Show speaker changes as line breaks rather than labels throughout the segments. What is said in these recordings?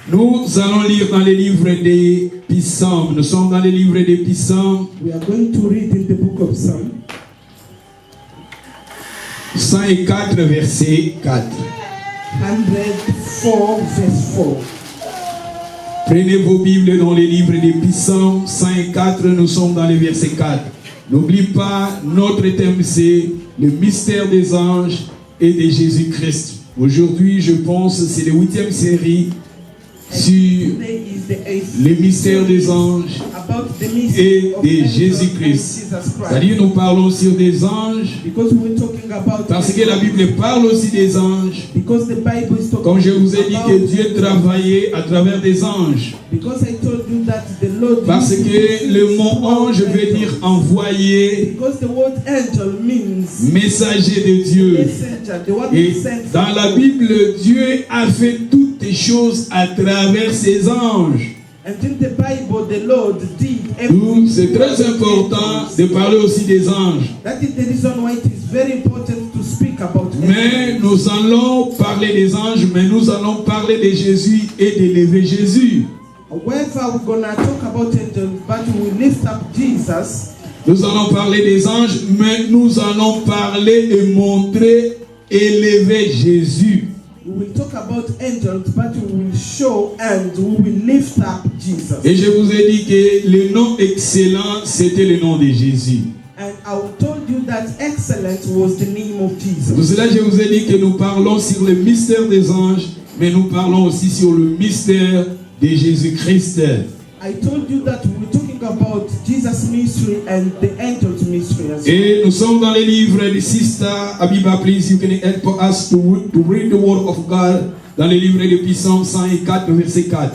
Nous allons lire dans les livres des Psaumes. Nous sommes dans les livres des Psaumes.
We are going to read in the book of Psalm
104, verset 4.
104, verse 4.
Prenez vos Bibles dans les livres des Psaumes 104, nous sommes dans le verset 4. N'oublie pas, notre thème c'est le mystère des anges et de Jésus-Christ. Aujourd'hui, je pense que c'est la 8e série sur le mystère des anges et de Jésus-Christ. C'est-à-dire, nous parlons sur des anges parce que la Bible parle aussi des anges. Comme je vous ai dit que Dieu travaillait à travers des anges. Parce que le mot ange veut dire envoyé, messager de Dieu. Et dans la Bible, Dieu a fait toutes les choses à travers ses anges. Donc, c'est très important de parler aussi des anges. Mais nous allons parler des anges, mais nous allons parler de Jésus et d'élever Jésus. Nous allons parler des anges, mais nous allons parler et montrer, élever Jésus.
We will talk about angels, but we will show and we will lift up Jesus.
Et je vous ai dit que le nom excellent, c'était le nom de Jésus.
And I told you that excellent was the name of Jesus.
Pour cela, je vous ai dit que nous parlons sur le mystère des anges, mais nous parlons aussi sur le mystère de Jésus-Christ.
I told you that we're talking about Jesus' mystery and the angels' mystery as well.
Et nous sommes dans les livres de Sister Abiba, please, you can help us to read the word of God dans les livres de Psaume 104, verset 4.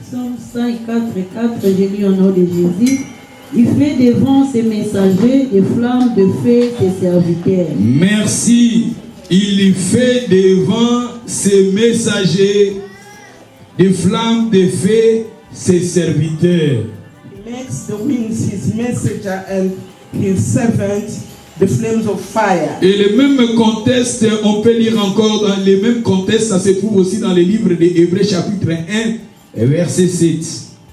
Psaume 104, 4, j'ai lu au nom de Jésus. Il fait devant ses messagers des flammes de feu ses serviteurs.
Merci. Il fait devant ses messagers des flammes de feu ses serviteurs.
He makes the winds his messenger and his servant the flames of fire.
Et le même contexte, on peut lire encore dans les mêmes contextes, ça se trouve aussi dans le livre de Hébreux chapitre 1, verset 7.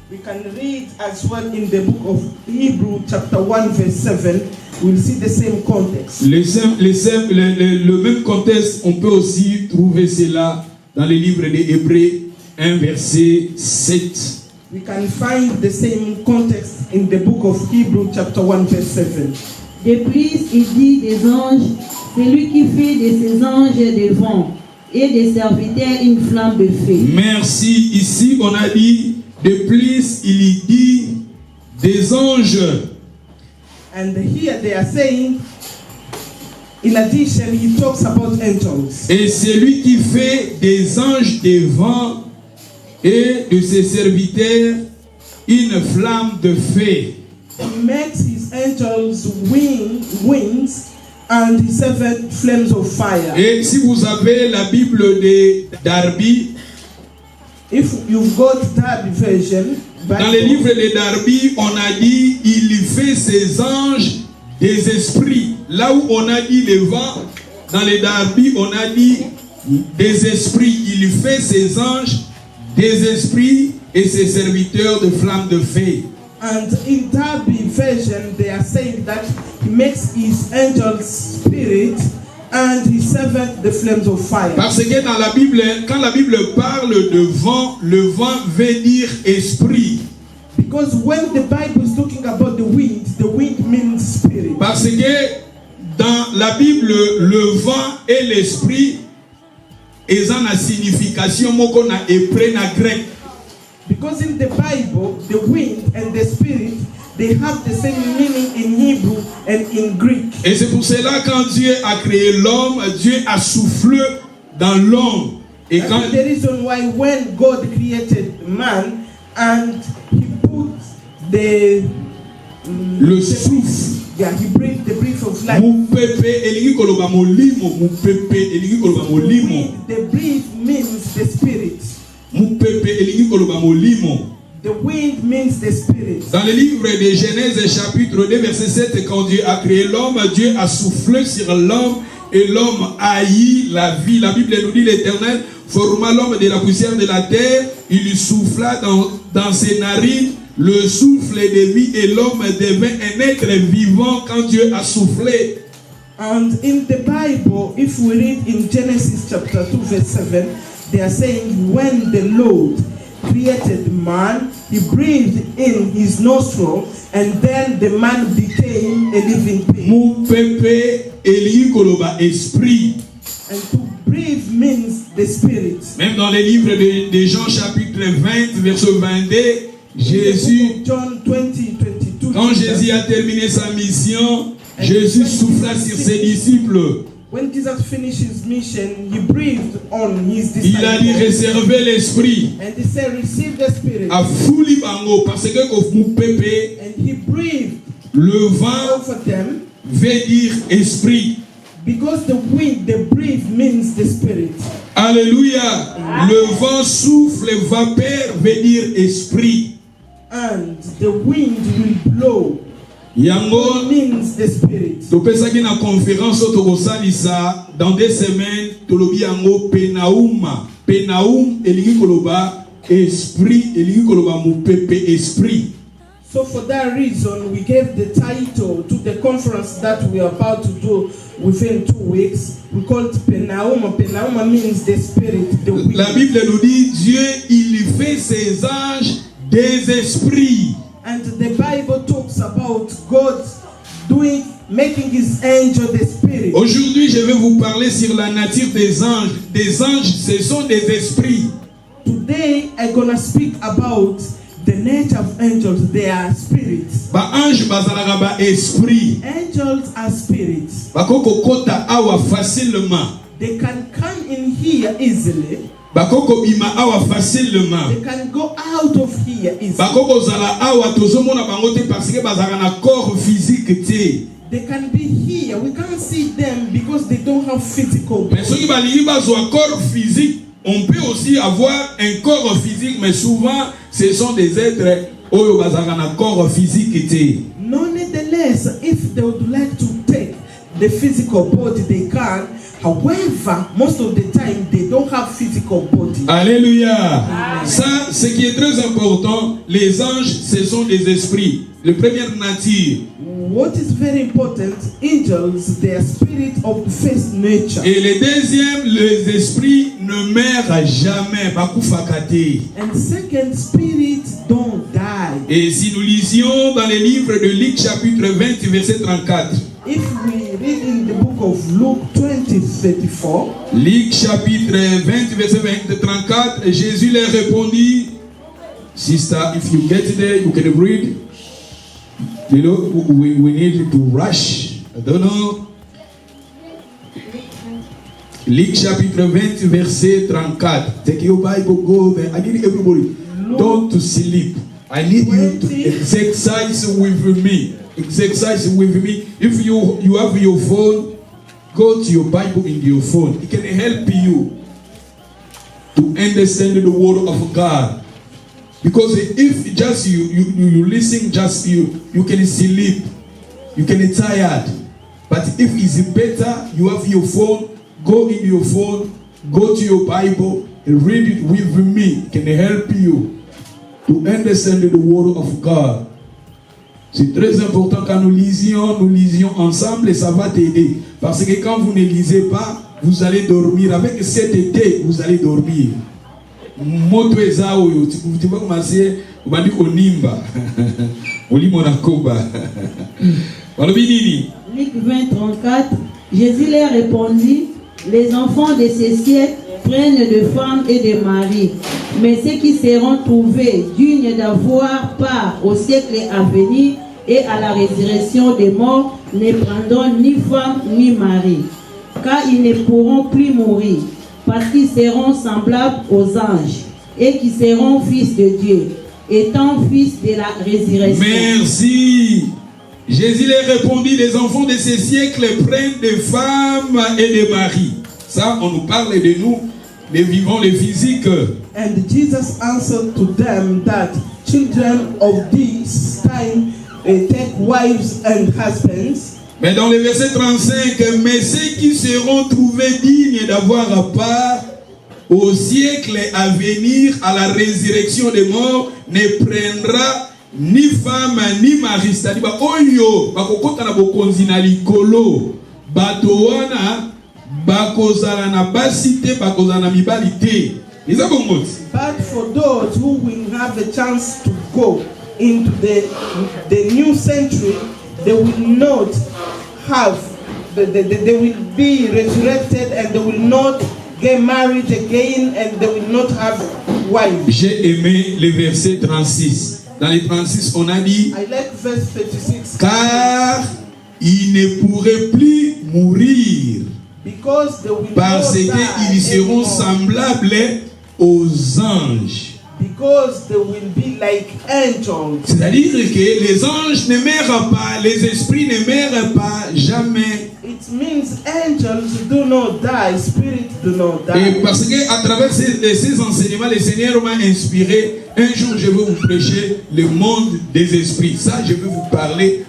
We can read as well in the book of Hebrew chapter 1 verse 7. We'll see the same context.
Le même contexte, on peut aussi trouver cela dans le livre de Hébreux 1, verset 7.
We can find the same context in the book of Hebrew chapter 1 verse 7.
De plus, il dit des anges, c'est lui qui fait de ses anges des vents et des serviteurs une flamme de feu.
Merci. Ici, on a dit, de plus, il dit des anges.
And here they are saying, in addition, he talks about angels.
Et c'est lui qui fait des anges des vents et de ses serviteurs une flamme de feu.
He makes his angels wings and his servant flames of fire.
Et si vous avez la Bible de Darby,
if you've got Darby version,
dans les livres de Darby, on a dit il fait ses anges des esprits. Là où on a dit les vents, dans les Darby, on a dit des esprits. Il fait ses anges des esprits et ses serviteurs de flammes de feu.
And in Darby version, they are saying that he makes his angels spirit and his servant the flames of fire.
Parce que dans la Bible, quand la Bible parle de vent, le vent veut dire esprit.
Because when the Bible is talking about the wind means spirit.
Parce que dans la Bible, le vent et l'esprit, ils ont la signification moko na hébreu na grec.
Because in the Bible, the wind and the spirit, they have the same meaning in Hebrew and in Greek.
Et c'est pour cela quand Dieu a créé l'homme, Dieu a soufflé dans l'homme. Et quand
that's the reason why when God created man and he put
le souffle.
Yeah, he breathed the breath of life. The breath means the spirit. The wind means the spirit.
Dans le livre de Genèse chapitre 2 verset 7, quand Dieu a créé l'homme, Dieu a soufflé sur l'homme et l'homme haït la vie. La Bible nous dit l'Éternel forma l'homme de la poussière de la terre, il lui souffla dans ses narines le souffle de vie et l'homme devint un être vivant quand Dieu a soufflé.
And in the Bible, if we read in Genesis chapter 2 verse 7, they are saying when the Lord created man, he breathed in his nostril and then the man became a living being.
Mon pépé Eli koloba esprit.
And to breathe means the spirit.
Même dans les livres de Jean chapitre 20 verset 22, Jésus,
John 20:22.
quand Jésus a terminé sa mission, Jésus souffla sur ses disciples.
When Jesus finished his mission, he breathed on his
Il a dit
disciples.
réservez l'esprit.
And he said, receive the spirit.
A fouli bango parce que mon pépé,
And he breathed
le vent
over them
veut dire esprit.
because the wind, the breathe means the spirit.
Alléluia. Le vent souffle, vapeur veut dire esprit.
And the wind will blow.
Yango
Means the spirit.
topesaki na conférence tokosalisa dans 2 semaines tolobi yango penauma. Penaum elingi koloba esprit, elingi koloba mopepe esprit.
So for that reason, we gave the title to the conference that we are about to do within 2 weeks. We call it Penauma. Penauma means the spirit, the wind.
La Bible nous dit Dieu il fait ses anges des esprits.
And the Bible talks about God making his angel the spirit.
Aujourd'hui, je vais vous parler sur la nature des anges. Des anges, ce sont des esprits.
Today, I'm gonna speak about the nature of angels. They are spirits.
Ba ange bazalaka ba esprit.
Angels are spirits.
Bakoko kota awa facilement.
They can come in here easily.
Bakoko bima awa facilement.
They can go out of here easily.
Bakoko zala awa tozomona bango te parce que bazalaka na corps physique te.
They can be here. We can't see them because they don't have physical
Mais ceux
body.
qui balingi bazwa corps physique, on peut aussi avoir un corps physique, mais souvent ce sont des êtres oyo bazalaka na corps physique te.
Nonetheless, if they would like to take the physical body, they can. However, most of the time they don't have physical body.
Alléluia. Ça, ce qui est très important, les anges, ce sont des esprits. La première nature.
What is very important, angels, they are spirit of first nature.
Et le deuxième, les esprits ne meurent jamais. Bakufakate.
And second, spirits don't die.
Et si nous lisions dans les livres de Luc chapitre 20, verset 34.
If we read in the book of Luke 20:34,
Luc chapitre 20, verset 34, Jésus leur répondit, Sister, if you get there, you can read. You know, we need to rush. I don't know. Luc chapitre 20, verset 34. Take your Bible, go there. I need everybody. Don't to sleep. I need you to exercise with me. Exercise with me. If you have your phone, go to your Bible in your phone. It can help you to understand the word of God. Because if just you listen, just you can sleep, you can be tired. But if it's better, you have your phone, go in your phone, go to your Bible, and read it with me. It can help you to understand the word of God. C'est très important quand nous lisions ensemble et ça va t'aider. Parce que quand vous ne lisez pas, vous allez dormir. Avec cet été, vous allez dormir. Moto eza oyo, tu vas commencer, on va dire onimba. Oli monakoba.
Luc 20:34, Jésus leur répondit, les enfants de ces siècles prennent de femmes et de maris, mais ceux qui seront trouvés dignes d'avoir part au siècle à venir et à la résurrection des morts ne prendront ni femme ni mari, car ils ne pourront plus mourir, parce qu'ils seront semblables aux anges et qui seront fils de Dieu, étant fils de la résurrection.
Merci. Jésus leur répondit, les enfants de ces siècles prennent des femmes et des maris. Ça, on nous parle de nous, les vivants, les physiques.
and Jesus answered to them that children of this time take wives and husbands.
Mais dans le verset 35, mais ceux qui seront trouvés dignes d'avoir à part au siècle à venir, à la résurrection des morts, ne prendra ni femme ni mari. C'est-à-dire, oyo, bakokota na bokonzi na likolo, bato wana, bakozala na basi te, bakozala na mibali te.
But for those who will have a chance to go into the new century, they will not have, they will be resurrected and they will not get married again and they will not have wives.
J'ai aimé le verset 36. Dans les 36, on a dit,
I like verse 36.
car ils ne pourraient plus mourir parce qu'ils seront semblables aux anges.
Because they will be like angels.
C'est-à-dire que les anges ne meurent pas, les esprits ne meurent pas jamais.
It means angels do not die, spirits do not die.
Et parce que à travers ces enseignements, le Seigneur m'a inspiré. Un jour, je vais vous prêcher le monde des esprits. Ça, je vais vous parler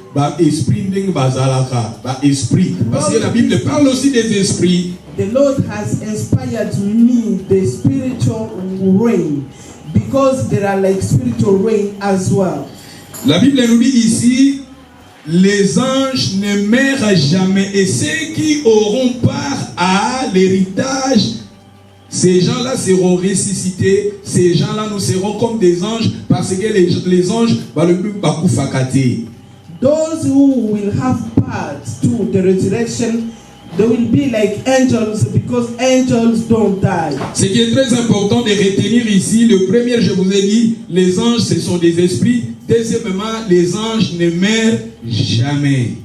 esprit. Parce que la Bible parle aussi des esprits.
The Lord has inspired me the spiritual rain, because there are like spiritual rain as well.
La Bible nous dit ici, les anges ne meurent jamais, et ceux qui auront part à l'héritage, ces gens-là seront ressuscités. Ces gens-là, nous serons comme des anges, parce que les anges vont le plus beaucoup fakate.
Those who will have part to the resurrection, they will be like angels, because angels don't die.
Ce qui est très important de retenir ici, le premier, je vous ai dit, les anges, ce sont des esprits. Deuxièmement, les anges ne meurent jamais.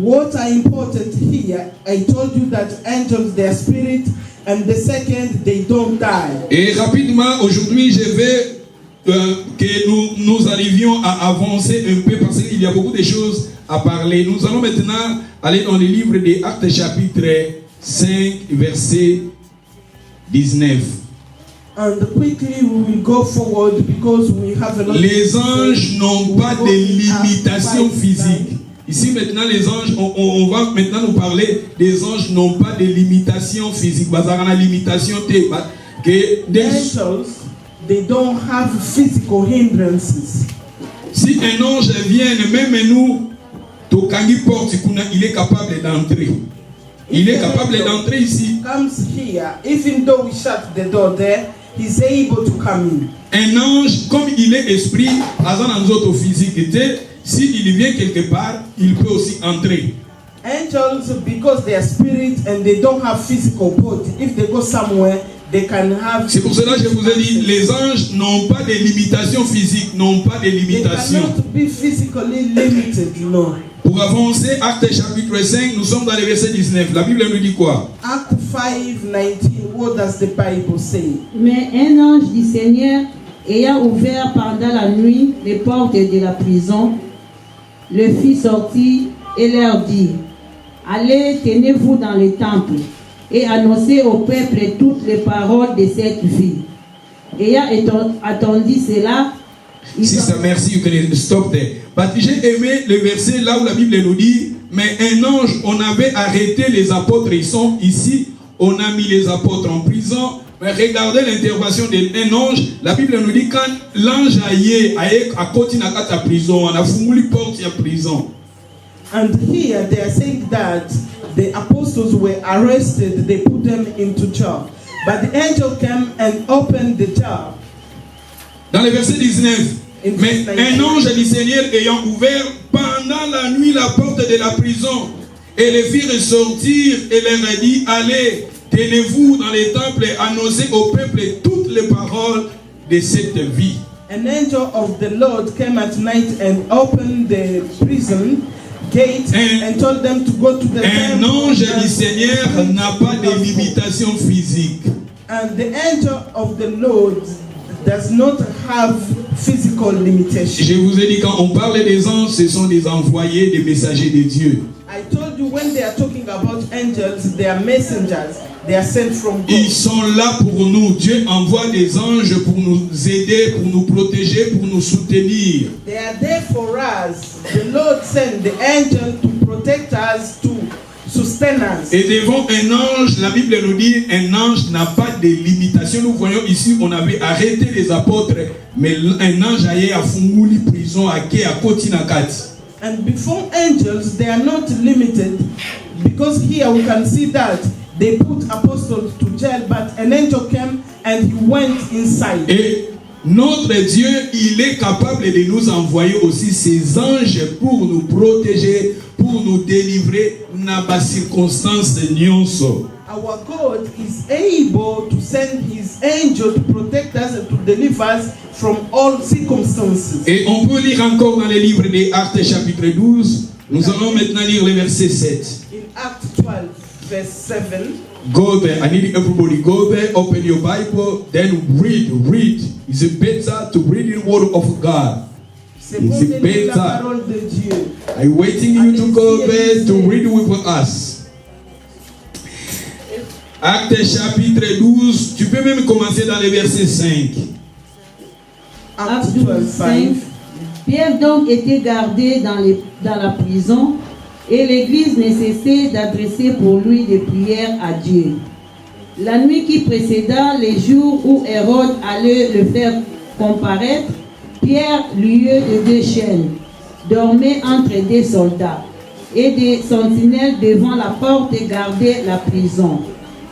What are important here, I told you that angels, they are spirit, and the second, they don't die.
Et rapidement, aujourd'hui, je vais que nous arrivions à avancer un peu, parce qu'il y a beaucoup de choses à parler. Nous allons maintenant aller dans le livre des Actes chapitre 5, verset 19.
And quickly we will go forward because we have a lot.
Les anges n'ont pas de limitation physique. Ici maintenant les anges, on va maintenant nous parler des anges n'ont pas de limitation physique. Bazarana limitation te que des
angels, they don't have physical hindrances.
Si un ange vient, même nous, tokangi porte, il est capable d'entrer. Il est capable d'entrer ici.
Comes here, even though we shut the door there, he's able to come in.
Un ange, comme il est esprit, dans notre physique, s'il vient quelque part, il peut aussi entrer.
Angels, because they are spirit and they don't have physical body, if they go somewhere, they can have.
C'est pour cela que je vous ai dit, les anges n'ont pas de limitation physique, n'ont pas de limitation.
They cannot be physically limited, no.
Pour avancer, Actes chapitre 5, nous sommes dans le verset 19. La Bible nous dit quoi?
Acts 5:19. What does the Bible say?
Mais un ange du Seigneur, ayant ouvert pendant la nuit les portes de la prison, le fit sortir et leur dit: allez, tenez-vous dans le temple et annoncez au peuple toutes les paroles de cette vie. Ayant attendu cela,
Sister, merci, you can stop there. But j'ai aimé le verset là où la Bible nous dit, mais un ange, on avait arrêté les apôtres, ils sont ici, on a mis les apôtres en prison. Mais regardez l'intervention d'un ange. La Bible nous dit quand l'ange aille à côté de la prison, on a fumé les portes de la prison.
And here they are saying that the apostles were arrested, they put them into jail. But the angel came and opened the jail.
Dans le verset 19, mais un ange du Seigneur ayant ouvert pendant la nuit la porte de la prison et les fit ressortir et leur a dit: allez, tenez-vous dans les temples et annoncez au peuple toutes les paroles de cette vie.
An angel of the Lord came at night and opened the prison gate and told them to go to the temple.
Un ange du Seigneur n'a pas de limitation physique.
And the angel of the Lord does not have physical limitations.
Je vous ai dit, quand on parle des anges, ce sont des envoyés, des messagers de Dieu.
I told you when they are talking about angels, they are messengers. They are sent from God.
Ils sont là pour nous. Dieu envoie des anges pour nous aider, pour nous protéger, pour nous soutenir.
They are there for us. The Lord sent the angel to protect protect us, to sustain us.
Et devant un ange, la Bible nous dit, un ange n'a pas de limitation. Nous voyons ici, on avait arrêté les apôtres, mais un ange allait à Funguli prison, à Koti Nakati.
And before angels, they are not limited, because here we can see that they put apostles to jail, but an angel came and he went inside.
Et notre Dieu, il est capable de nous envoyer aussi ses anges pour nous protéger, pour nous délivrer dans les circonstances de nyonso.
Our God is able to send his angel to protect us and to deliver us from all circumstances.
Et on peut lire encore dans les livres des Actes chapitre 12. Nous allons maintenant lire le verset 7.
In Acts 12, verse 7.
Go there. I need everybody go there. Open your Bible. Then read. It's better to read the word of God.
C'est bon de lire la parole de Dieu.
I'm waiting you to go there to read with us. Actes chapitre 12. Tu peux même commencer dans le verset 5.
Acts 12, 5.
Pierre donc était gardé dans la prison, et l'Église ne cessait d'adresser pour lui des prières à Dieu. La nuit qui précéda les jours où Hérode allait le faire comparaître, Pierre, lieu de 2 chaînes, dormait entre des soldats, et des sentinelles devant la porte gardaient la prison.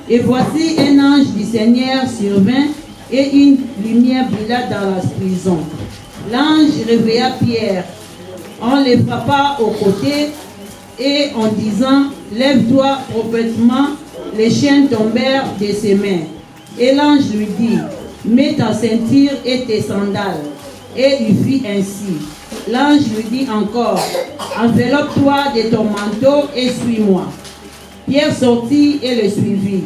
Et voici un ange du Seigneur survint, et une lumière brilla dans la prison. L'ange réveilla Pierre. On le frappa au côté, et en disant, lève-toi proprement, les chaînes tombèrent de ses mains. Et l'ange lui dit, mets ta ceinture et tes sandales. Et il fit ainsi. L'ange lui dit encore, enveloppe-toi de ton manteau et suis-moi. Pierre sortit et le suivit,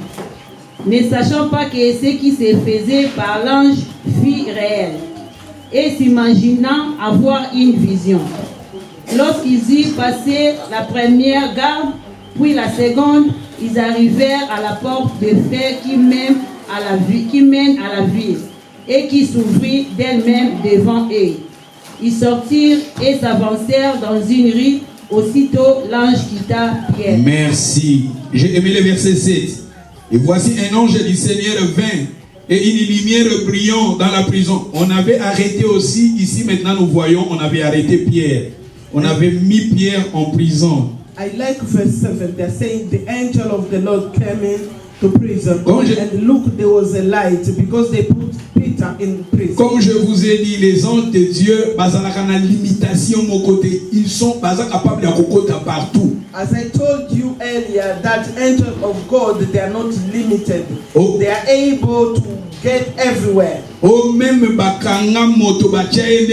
ne sachant pas que ce qui se faisait par l'ange fut réel, et s'imaginant avoir une vision. Lorsqu'ils eurent passé la première garde, puis la seconde, ils arrivèrent à la porte de fer qui mène à la ville, et qui s'ouvrit d'elle-même devant eux. Ils sortirent et s'avancèrent dans une rue. Aussitôt, l'ange quitta Pierre.
Merci. J'ai aimé le verset 7. Et voici un ange du Seigneur vint, et une lumière brillant dans la prison. On avait arrêté aussi, ici maintenant nous voyons, on avait arrêté Pierre. On avait mis Pierre en prison.
I like verse 7. They're saying the angel of the Lord came in to prison. And look, there was a light because they put Peter in prison.
Comme je vous ai dit, les anges de Dieu, bazalaka limitation mon côté, ils sont capables de kokota partout.
As I told you earlier, that angel of God, they are not limited.
Oh.
They are able to get everywhere.
Oh, même bakanga moto bachaye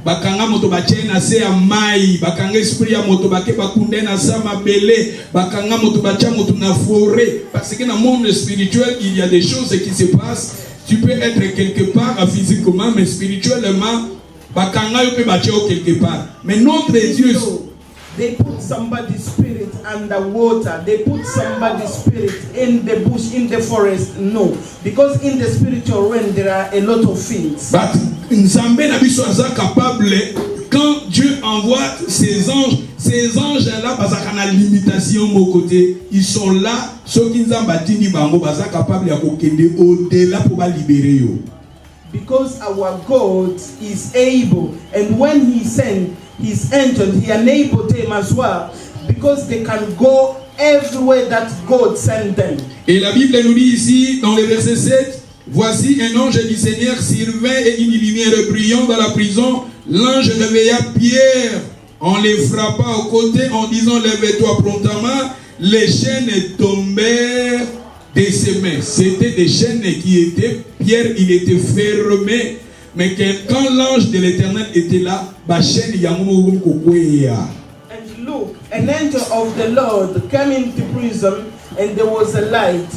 bakanga moto bachaye na se ya mai, bakanga esprit ya moto bake bakunde na sa mabele, bakanga moto bacha moto na forêt, parce que dans le monde spirituel, il y a des choses qui se passent. Tu peux être quelque part physiquement, mais spirituellement, bakanga yo peut bacha quelque part. Mais notre Dieu,
they put somebody's spirit underwater. They put somebody's spirit in the bush, in the forest. No, because in the spiritual realm there are a lot of things.
But Nzambe na biso aza capable, quand Dieu envoie ses anges-là, parce qu'il y a une limitation de mon côté, ils sont là, ceux qui nous ont battu, ils sont capables de au-delà pour libérer.
Because our God is able, and when He sent His angels, He enabled them as well, because they can go everywhere that God sent them.
Et la Bible nous dit ici, dans le verset 7, voici un ange du Seigneur survint et une lumière brillant dans la prison. L'ange réveilla Pierre, on les frappa au côté en disant, lève-toi promptement. Les chaînes tombèrent de ses mains. C'était des chaînes qui étaient, Pierre il était fermé, mais quand l'ange de l'Éternel était là, ma chaîne yamu kokwea.
And look, an angel of the Lord came into prison, and there was a light,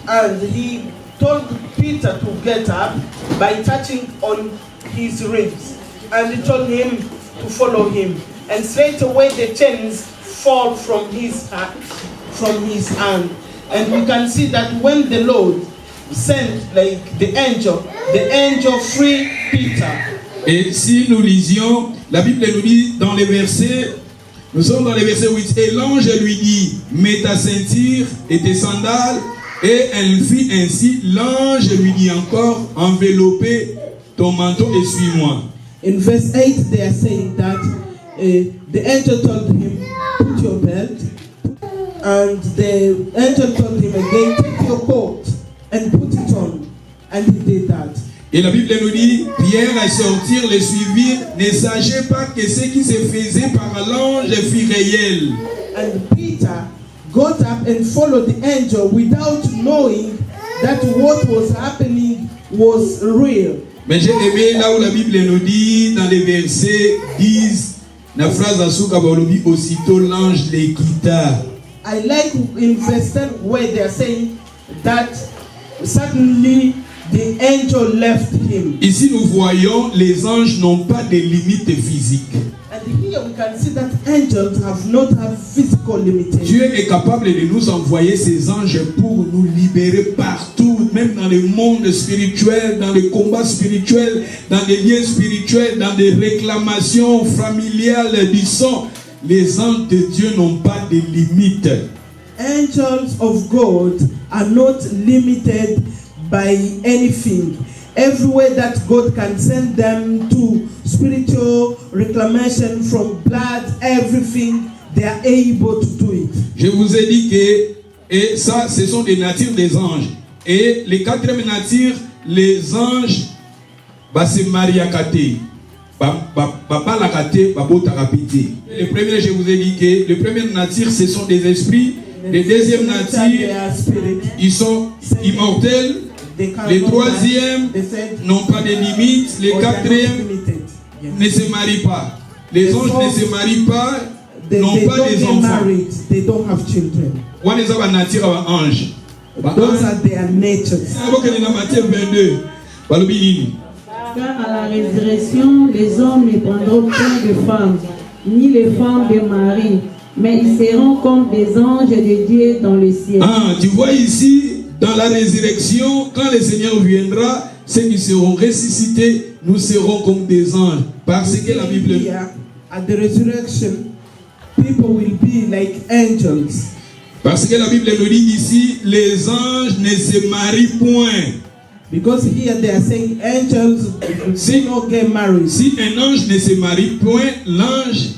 and he told Peter to get up by touching on his ribs, and he told him to follow him, and straight away the chains fall from his hand. And we can see that when the Lord sent like the angel freed Peter.
Et si nous lisions, la Bible nous dit dans les versets Nous sommes dans le verset 8. Et l'ange lui dit, mets ta ceinture et tes sandales. Et elle fit ainsi. L'ange lui dit encore, enveloppez ton manteau et suis-moi.
In verse 8, they are saying that the angel told him, put your belt. And the angel told him again, take your coat and put it on. And he did that.
Et la Bible nous dit, Pierre à sortir, les suivirent, ne sachait pas que ce qui se faisait par l'ange fut réel.
And Peter got up and followed the angel without knowing that what was happening was real.
Mais j'ai aimé là où la Bible nous dit, dans les versets 10, la phrase à Soukabalobi, aussitôt l'ange les quitta.
I like in verse 10 where they are saying that suddenly the angel left him.
Ici nous voyons, les anges n'ont pas de limites physiques.
And here we can see that angels have not have physical limitations.
Dieu est capable de nous envoyer ces anges pour nous libérer partout, même dans le monde spirituel, dans les combats spirituels, dans les liens spirituels, dans des réclamations familiales du sang. Les anges de Dieu n'ont pas de limites.
Angels of God are not limited by anything. Everywhere that God can send them to spiritual reclamation from blood, everything, they are able to do it.
Je vous ai dit que, et ça, ce sont des natures des anges. Et les quatrième natures, les anges, se marient à Kate. Le premier, je vous ai dit que le premier nature, ce sont des esprits. Les deuxième natures, ils sont immortels. Les troisièmes n'ont pas de limites. Les quatrièmes ne se marient pas. Les anges ne se marient pas, n'ont pas des enfants.
They don't have children. Those are their natures.
Car à la résurrection, les hommes ne prendront point de femmes, ni les femmes de Marie, mais ils seront comme des anges de Dieu dans le ciel.
Ah, tu vois ici, dans la résurrection, quand le Seigneur viendra, ceux qui seront ressuscités, nous serons comme des anges. Parce que la Bible...
At the resurrection, people will be like angels.
Parce que la Bible nous dit ici, les anges ne se marient point.
Because here they are saying angels do not get married.
Si un ange ne se marie point, l'ange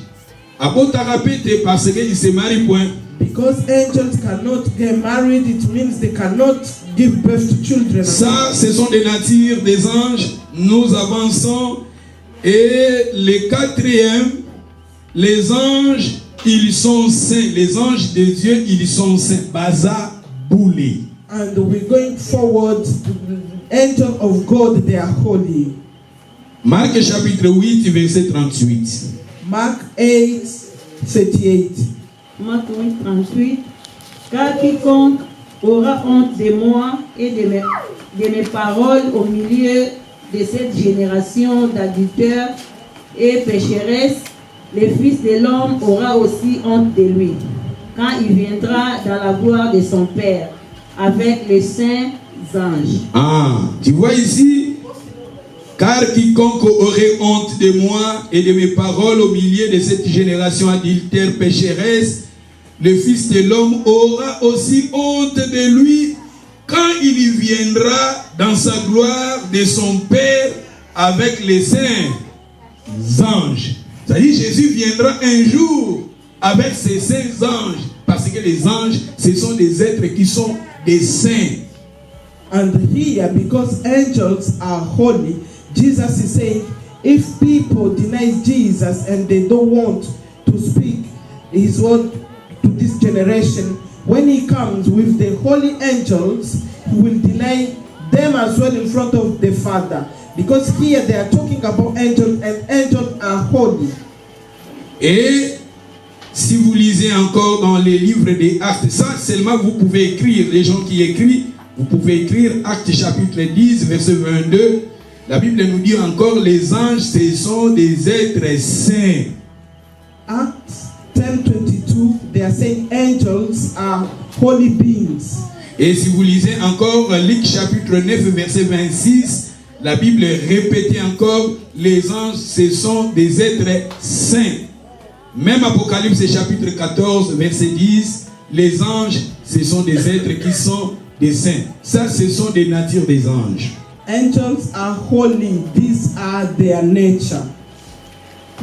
a beau t'arrêter parce qu'il ne se marie point.
Because angels cannot get married, it means they cannot give birth to children.
Ça, ce sont des natures des anges. Nous avançons. Et le quatrième, les anges, ils sont saints. Les anges de Dieu, ils sont saints. Baza boulé.
And we're going forward. Angels of God, they are holy.
Marc chapitre 8, verset 38.
Mark 8, 38.
Marc 8, 38. Car quiconque aura honte de moi et de mes paroles au milieu de cette génération d'adultères et pécheresses, le Fils de l'homme aura aussi honte de lui, quand il viendra dans la gloire de son Père, avec les saints anges.
Ah, tu vois ici, car quiconque aurait honte de moi et de mes paroles au milieu de cette génération adultère pécheresse, le Fils de l'homme aura aussi honte de lui quand il viendra dans sa gloire de son Père avec les saints anges. C'est-à-dire Jésus viendra un jour avec ses saints anges, parce que les anges, ce sont des êtres qui sont des saints.
And here, because angels are holy, Jesus is saying, if people deny Jesus and they don't want to speak his word to this generation, when he comes with the holy angels, he will deny them as well in front of the Father. Because here they are talking about angels, and angels are holy.
Et si vous lisez encore dans les livres des Actes, ça seulement vous pouvez écrire, les gens qui écrivent, vous pouvez écrire Actes chapitre 10, verset 22. La Bible nous dit encore, les anges, ce sont des êtres saints.
Acts 10:22, they are saying angels are holy beings.
Et si vous lisez encore Luc chapitre 9, verset 26, la Bible répète encore, les anges, ce sont des êtres saints. Même Apocalypse chapitre 14, verset 10, les anges, ce sont des êtres qui sont des saints. Ça, ce sont des natures des anges.
Angels are holy. These are their nature.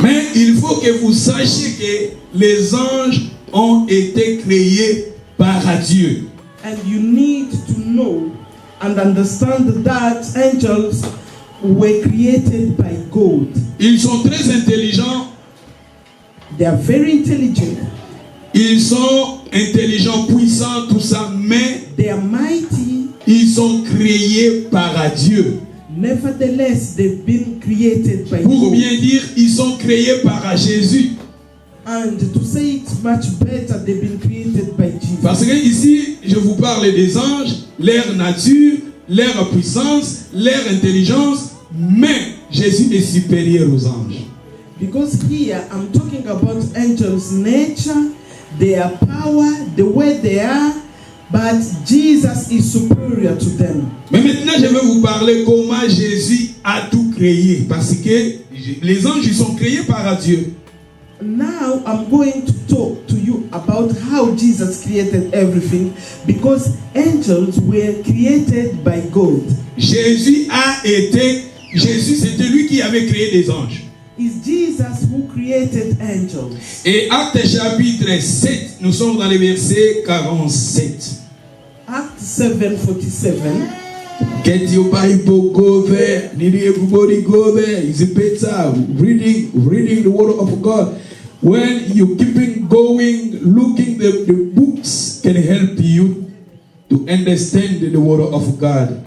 Mais il faut que vous sachiez que les anges ont été créés par Dieu.
And you need to know and understand that angels were created by God.
Ils sont très intelligents.
They are very intelligent.
Ils sont intelligents, puissants, tout ça, mais
They are mighty.
ils sont créés par Dieu.
Nevertheless, they've been created by
Pour
God.
bien dire, ils sont créés par Jésus.
And to say it much better, they've been created by Jesus.
Parce que ici, je vous parle des anges, leur nature, leur puissance, leur intelligence, mais Jésus est supérieur aux anges.
Because here I'm talking about angels' nature, their power, the way they are, but Jesus is superior to them.
Mais maintenant, je vais vous parler comment Jésus a tout créé. Parce que les anges, ils sont créés par Dieu.
Now I'm going to talk to you about how Jesus created everything, because angels were created by God.
Jésus, c'était lui qui avait créé les anges.
It's Jesus who created angels.
Et Actes chapitre 7, nous sommes dans le verset 47.
Acts 7:47.
Get your Bible, go there. Need everybody go there. It's better reading the word of God. When you keeping going, looking the books can help you to understand the word of God.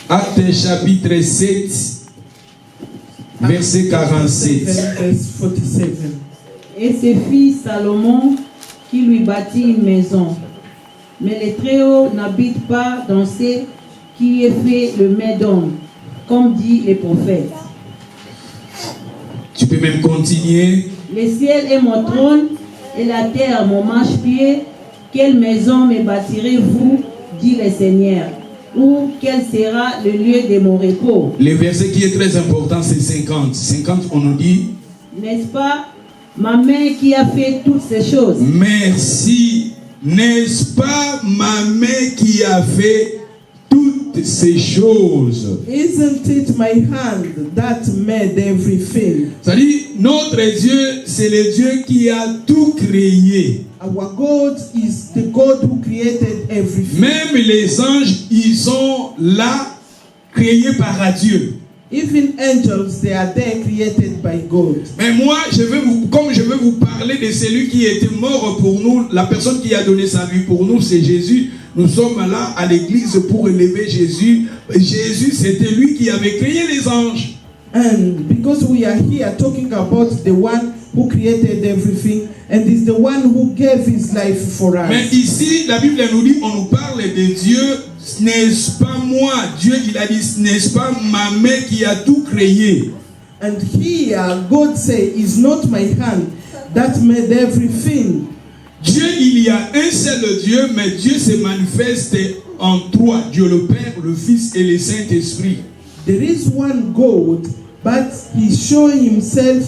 Actes chapitre 7, verset 47.
Verse 47.
Et c'est fils Salomon qui lui bâtit une maison. Mais les Très-Hauts n'habitent pas dans ce qui est fait le Médon, comme dit les prophètes.
Tu peux même continuer.
Le ciel est mon trône et la terre mon marchepied. Quelle maison me bâtirez-vous, dit le Seigneur, ou quel sera le lieu de mon repos?
Le verset qui est très important, c'est 50. 50, on nous dit,
N'est-ce pas ma main qui a fait toutes ces choses?
merci. N'est-ce pas ma main qui a fait toutes ces choses?
Isn't it my hand that made everything?
C'est-à-dire, notre Dieu, c'est le Dieu qui a tout créé.
Our God is the God who created everything.
Même les anges, ils sont là, créés par Dieu.
Even angels, they are there created by God.
Mais moi, je vais vous parler de celui qui était mort pour nous, la personne qui a donné sa vie pour nous, c'est Jésus. Nous sommes là à l'église pour élever Jésus. Jésus, c'était lui qui avait créé les anges.
And because we are here talking about the one who created everything, and is the one who gave his life for us.
Mais ici, la Bible nous dit, on nous parle de Dieu. N'est-ce pas moi? Dieu, il a dit, n'est-ce pas ma main qui a tout créé?
And here, God say, is not my hand that made everything.
Dieu, il y a un seul Dieu, mais Dieu se manifeste en trois. Dieu le Père, le Fils et le Saint-Esprit.
There is one God, but he showing himself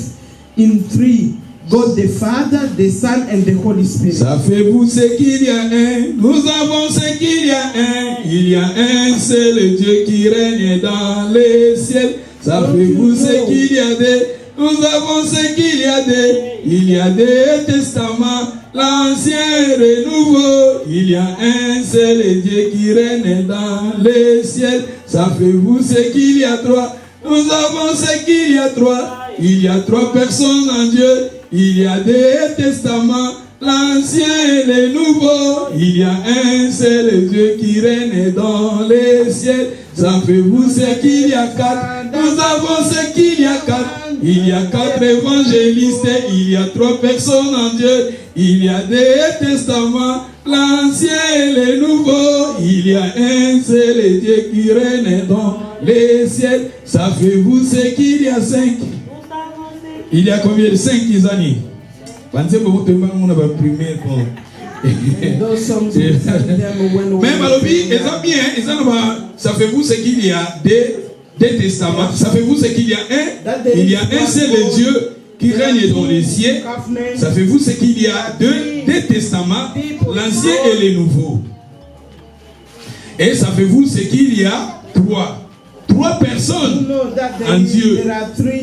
in three. God the Father, the Son, and the Holy Spirit.
Savez-vous ce qu'il y a un? Nous avons ce qu'il y a un. Il y a un seul Dieu qui règne dans les ciels. Savez-vous ce qu'il y a des? Nous avons ce qu'il y a des. Il y a des testaments, l'ancien et le nouveau. Il y a un seul Dieu qui règne dans les ciels. Savez-vous ce qu'il y a trois? Nous avons ce qu'il y a trois. Il y a trois personnes en Dieu. Il y a des testaments, l'ancien et le nouveau. Il y a un seul Dieu qui règne dans les ciels. Savez-vous ce qu'il y a quatre? Nous avons ce qu'il y a quatre. Il y a quatre évangélistes. Il y a trois personnes en Dieu. Il y a des testaments, l'ancien et le nouveau. Il y a un seul Dieu qui règne dans les ciels. Savez-vous ce qu'il y a cinq? Il y a combien de 5 années? Même à l'objet, savez-vous ce qu'il y a des testaments? Savez-vous ce qu'il y a un? Il y a un seul Dieu qui règne dans les cieux. Savez-vous ce qu'il y a deux testaments, l'ancien et le nouveau. Et savez-vous ce qu'il y a? Trois personnes en Dieu.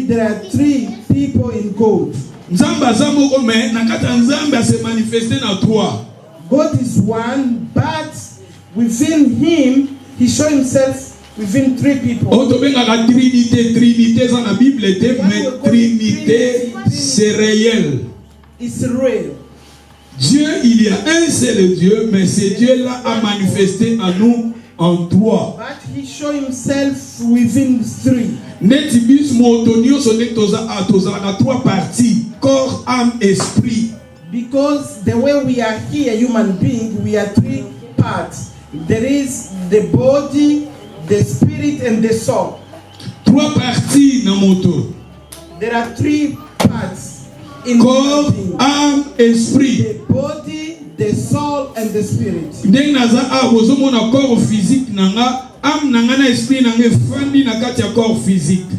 There are three people in God.
Nzamba zamoko mais nakata nzamba se manifester na trois.
God is one, but within him, he shows himself within three people.
La Trinité dans la Bible était, mais Trinité c'est réel.
It's real.
Dieu, il y a un seul Dieu, mais ce Dieu-là a manifesté en nous en trois.
But he shows himself within three.
Netibus motonio sonne toza trois parties, corps, âme, esprit.
Because the way we are here, human being, we are three parts. There is the body, the spirit, and the soul.
Trois parties dans moto.
There are three parts in
corps, âme, esprit.
The body, the soul, and the spirit.
Ndenge naza abozo mona corps physique nanga, âme nanga na esprit nanga fandi na kati ya corps physique.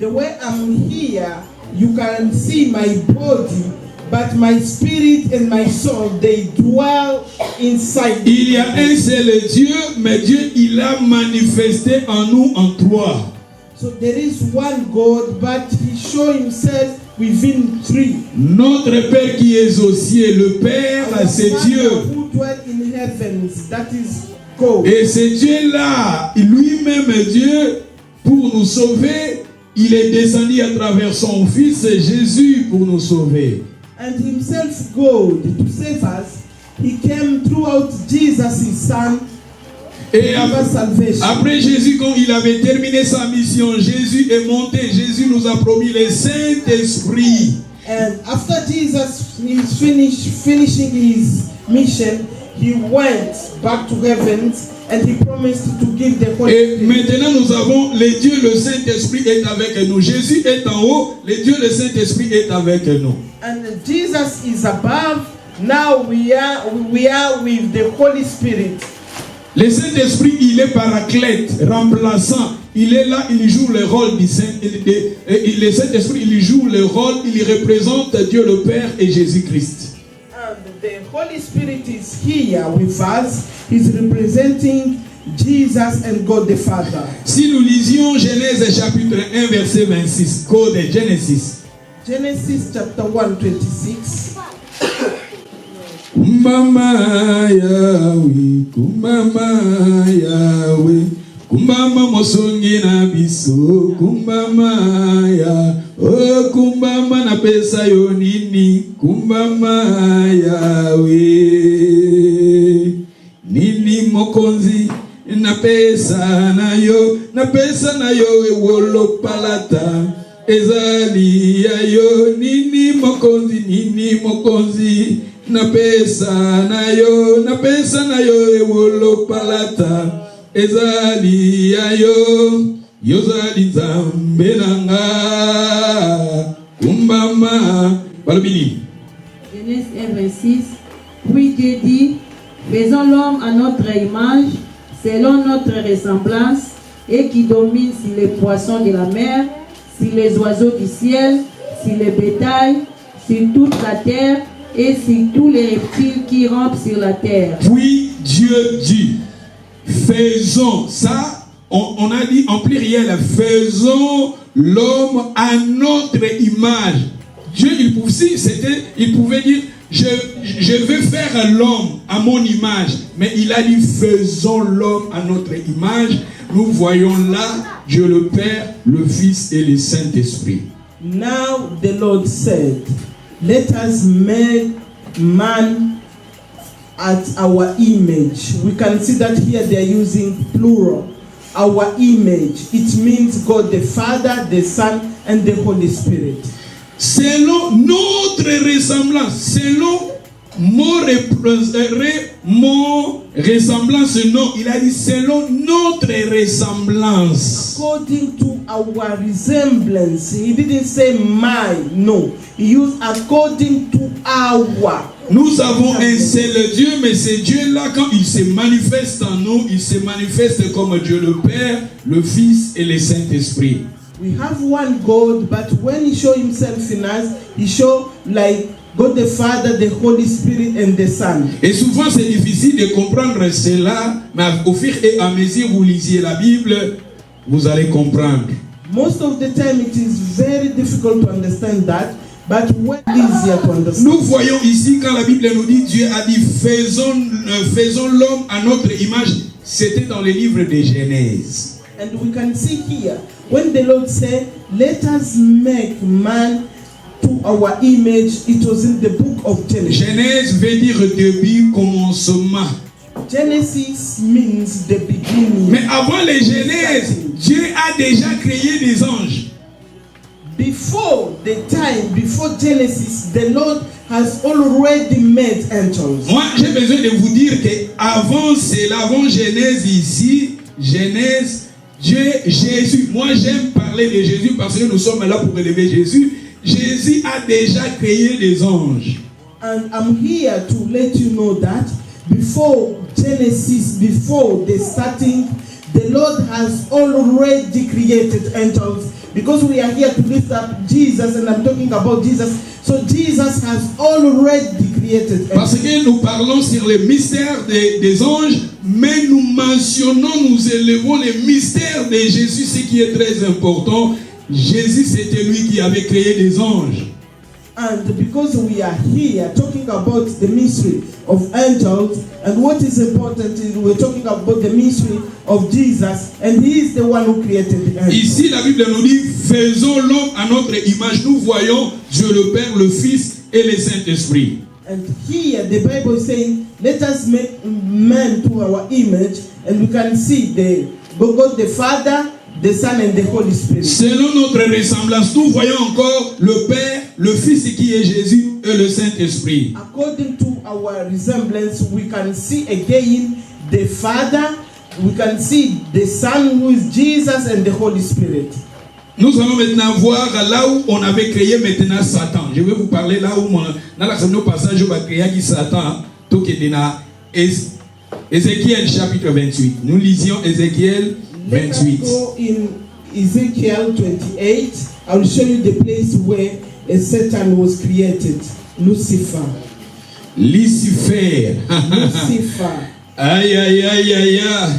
The way I'm here, you can see my body. But my spirit and my soul, they dwell inside.
Il y a un seul Dieu, mais Dieu, il a manifesté en nous en trois.
So there is one God, but he shows himself within three.
Notre Père qui est aux cieux, le Père, c'est Dieu.
Who dwell in heavens, that is God.
Et ce Dieu-là, lui-même Dieu, pour nous sauver, il est descendu à travers son Fils Jésus pour nous sauver.
And himself God to save us, he came throughout Jesus his son.
Et après Jésus, quand il avait terminé sa mission, Jésus est monté. Jésus nous a promis le Saint-Esprit.
And after Jesus is finishing his mission, he went back to heaven and he promised to give the Holy Spirit.
Et maintenant nous avons le Dieu, le Saint-Esprit est avec nous. Jésus est en haut, le Dieu, le Saint-Esprit est avec nous.
And Jesus is above. Now we are with the Holy Spirit.
Le Saint-Esprit, il est paraclète, remplaçant. Il est là, il joue le rôle du Saint. Le Saint-Esprit, il joue le rôle, il représente Dieu le Père et Jésus-Christ.
And the Holy Spirit is here with us. He's representing Jesus and God the Father.
Si nous lisions Genèse chapitre 1, verset 26, code Genesis.
Genesis chapter 1, 26.
Kumbama Yahweh, kumbama mosongi na biso, kumbama ya, oh kumbama na pesa yo nini, kumbama Yahweh, nini mokonzi na pesa na yo ewolo palata, ezali ya yo, nini mokonzi na pesa na yo ewolo palata, ezali ya yo, yozali nzambe nanga, kumbama. Balobini.
Genèse 1, 26. Puis Dieu dit, faisons l'homme à notre image, selon notre ressemblance, et qui domine sur les poissons de la mer, sur les oiseaux du ciel, sur le bétail, sur toute la terre, et sur tous les reptiles qui rampent sur la terre.
Puis Dieu dit, faisons ça, on a dit en pluriel, faisons l'homme à notre image. Dieu, il pouvait dire, je veux faire l'homme à mon image, mais il a dit, faisons l'homme à notre image. Nous voyons là Dieu le Père, le Fils et le Saint-Esprit.
Now the Lord said, let us make man at our image. We can see that here they are using plural. Our image. It means God the Father, the Son, and the Holy Spirit.
Selon notre ressemblance, selon mon ressemblance, non, il a dit selon notre ressemblance.
According to our resemblance. He didn't say mine, no. He used according to our.
Nous avons un seul Dieu, mais ce Dieu-là, quand il se manifeste en nous, il se manifeste comme Dieu le Père, le Fils et le Saint-Esprit.
We have one God, but when he show himself in us, he show like God the Father, the Holy Spirit, and the Son.
Et souvent c'est difficile de comprendre cela, mais au fur et à mesure vous lisiez la Bible, vous allez comprendre.
Most of the time it is very difficult to understand that, but when easier to understand.
Nous voyons ici quand la Bible nous dit Dieu a dit faisons l'homme à notre image, c'était dans le livre de Genèse.
And we can see here, when the Lord said, let us make man to our image, it was in the book of Genesis.
Genèse veut dire début, commencement.
Genesis means the beginning.
Mais avant les Genèses, Dieu a déjà créé des anges.
Before the time, before Genesis, the Lord has already made angels.
Moi, j'ai besoin de vous dire que avant cela, avant Genèse ici, Genèse, Dieu, Jésus. Moi, j'aime parler de Jésus parce que nous sommes là pour élever Jésus. Jésus a déjà créé des anges.
And I'm here to let you know that before Genesis, before the starting, the Lord has already created angels. Because we are here to lift up Jesus, and I'm talking about Jesus. So Jesus has already created angels.
Parce que nous parlons sur le mystère des anges, mais nous mentionnons, nous élevons le mystère de Jésus, ce qui est très important. Jésus, c'était lui qui avait créé des anges.
And because we are here talking about the mystery of angels, and what is important is we're talking about the mystery of Jesus, and he is the one who created the angels.
Ici, la Bible nous dit, faisons l'homme à notre image. Nous voyons Dieu le Père, le Fils et le Saint-Esprit.
And here the Bible is saying, let us make man to our image, and we can see the God the Father, the Son and the Holy Spirit.
Selon notre ressemblance, nous voyons encore le Père, le Fils qui est Jésus et le Saint-Esprit.
According to our resemblance, we can see again the Father, we can see the Son who is Jesus and the Holy Spirit.
Nous allons maintenant voir là où on avait créé maintenant Satan. Je vais vous parler là où dans la semaine passage on va créer Satan. Tout qui est dans Ézéchiel chapitre 28. Nous lisions Ézéchiel 28.
Let us go in Ezekiel 28. I will show you the place where Satan was created. Lucifer.
Lucifer.
Lucifer.
Aïe, aïe, aïe, aïe, aïe.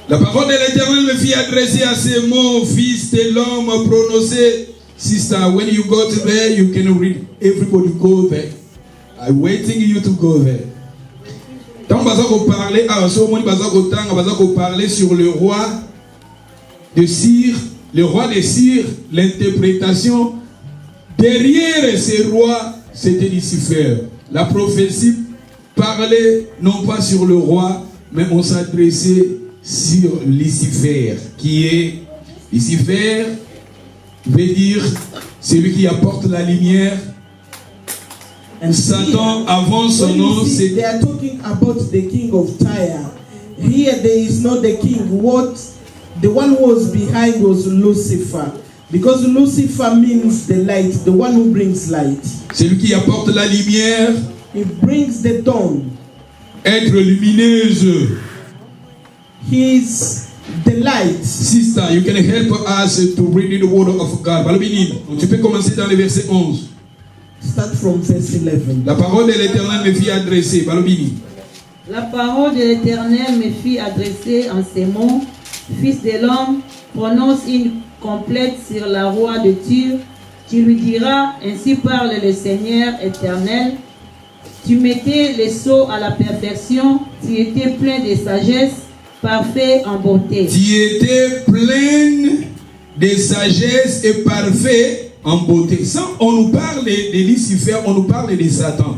La parole de l'Éternel me fit adresser à ces mots, fils de l'homme, prononcé. Sister, when you go to there, you can read. Everybody go there. I'm waiting you to go there. Tant que parler, parler sur le roi de Syr, l'interprétation derrière ce roi, c'était Lucifer. La prophétie parlait non pas sur le roi, mais on s'adressait sur Lucifer, qui est Lucifer veut dire celui qui apporte la lumière.
And
Satan, avant son nom, c'est.
They are talking about the king of Tyre. Here there is not the king. What the one who was behind was Lucifer, because Lucifer means the light, the one who brings light.
Celui qui apporte la lumière.
He brings the dawn.
Être lumineuse.
He is the light.
Sister, you can help us to read the word of God. Tu peux commencer dans le verset 11.
Start from verse 11.
La parole de l'Éternel me fit adresser.
La parole de l'Éternel me fit adresser en ces mots. Fils de l'homme, prononce une complète sur la roi de Tyr. Tu lui diras, ainsi parle le Seigneur éternel. Tu mettais les sceaux à la perfection, tu étais plein de sagesse, parfait en beauté.
Tu étais plein de sagesse et parfait en beauté. Sans on nous parle de Lucifer, on nous parle de Satan.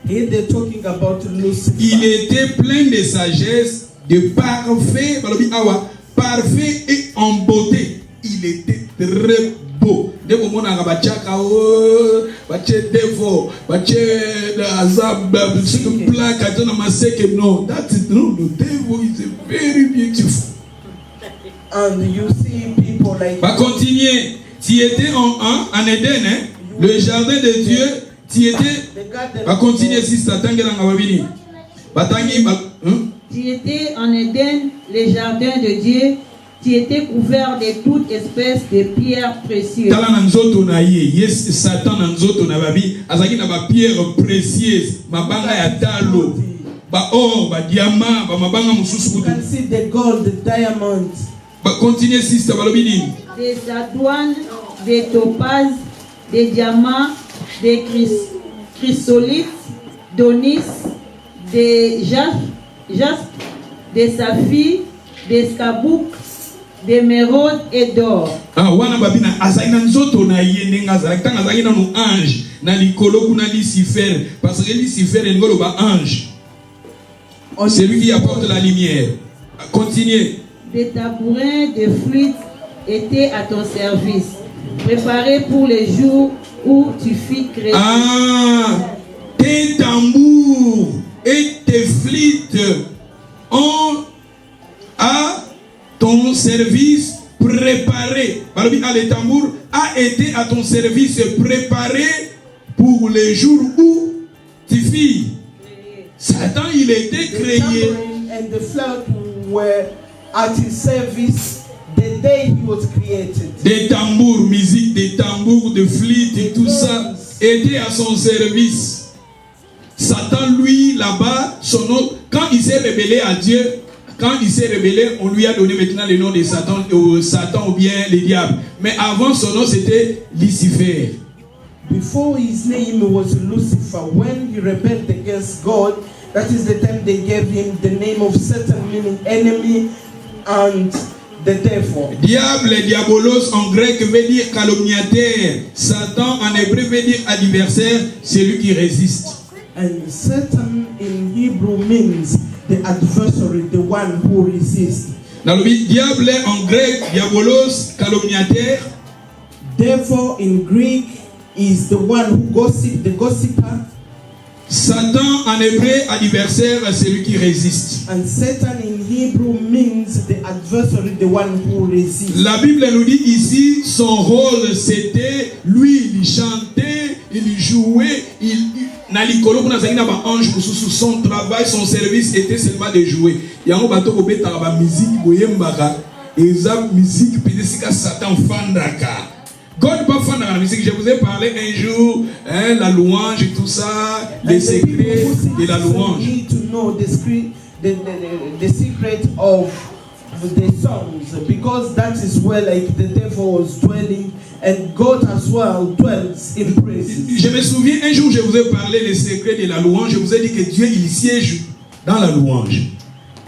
Here they're talking about Lucifer.
Il était plein de sagesse, de parfait, parfait et en beauté. Il était très beau. Non, that is no, the devil is very beautiful.
And you see people like.
Va continuer. Tu étais en Éden, hein? Le jardin de Dieu. Tu étais. Va continuer si ça t'engage dans la vie.
Tu étais en Éden, le jardin de Dieu. tu étais couvert de toute espèce de pierres précieuses.
Tala na nzoto na ye, yes Satan na nzoto na babi, azaki na ba pierres précieuses, mabanga ya talo, ba or, ba diamant, ba mabanga mususu
You
kutu.
can see the gold, the diamonds.
Ba continuer sister balobi nini?
Des atoines, des topazes, des diamants, des chrysolites, d'onyx, des jaspes, des saphirs, des scabouks, d'émeraude et d'or.
Ah, wana babina azali na nzoto na ye ndenge azalaki tanga azalaki na no ange na likolo kuna Lucifer parce que Lucifer est ngolo ba ange. C'est lui qui apporte la lumière. Continuez.
Des tabourets de flûte étaient à ton service, préparés pour les jours où tu fis créer.
Ah, tes tambours et tes flûtes ont à ton service préparé. Le tambour a été à ton service préparé pour les jours où tu fis. Satan, il était
The
créé.
tambourine and the flute were at his service the day he was created.
Des tambours, musique, des tambours, de flûte et tout ça était à son service. Satan, lui, là-bas, son nom, quand il s'est rebellé à Dieu, quand il s'est rebellé, on lui a donné maintenant le nom de Satan, Satan ou bien le diable. Mais avant, son nom, c'était Lucifer.
Before his name was Lucifer. When he rebelled against God, that is the time they gave him the name of Satan, meaning enemy and the devil.
Diable, diabolos en grec veut dire calomniateur. Satan en hébreu veut dire adversaire, celui qui résiste.
And Satan in Hebrew means the adversary, the one who resists.
Dans le diable en grec, diabolos, calomniateur.
Devil in Greek is the one who gossip, the gossiper.
Satan en hébreu, adversaire, celui qui résiste.
And Satan in Hebrew means the adversary, the one who resists.
La Bible nous dit ici, son rôle c'était, lui il chantait, il jouait, son travail, son service était seulement de jouer. Il y a un bateau qui est en musique, et la musique, puis Satan fandaka. God pas fan dans la musique. Je vous ai parlé un jour, hein, la louange et tout ça, les secrets de la louange.
You need to know the secret of the songs, because that is where like the devil was dwelling, and God as well dwells in praises.
Je me souviens un jour, je vous ai parlé des secrets de la louange. Je vous ai dit que Dieu il siège dans la louange.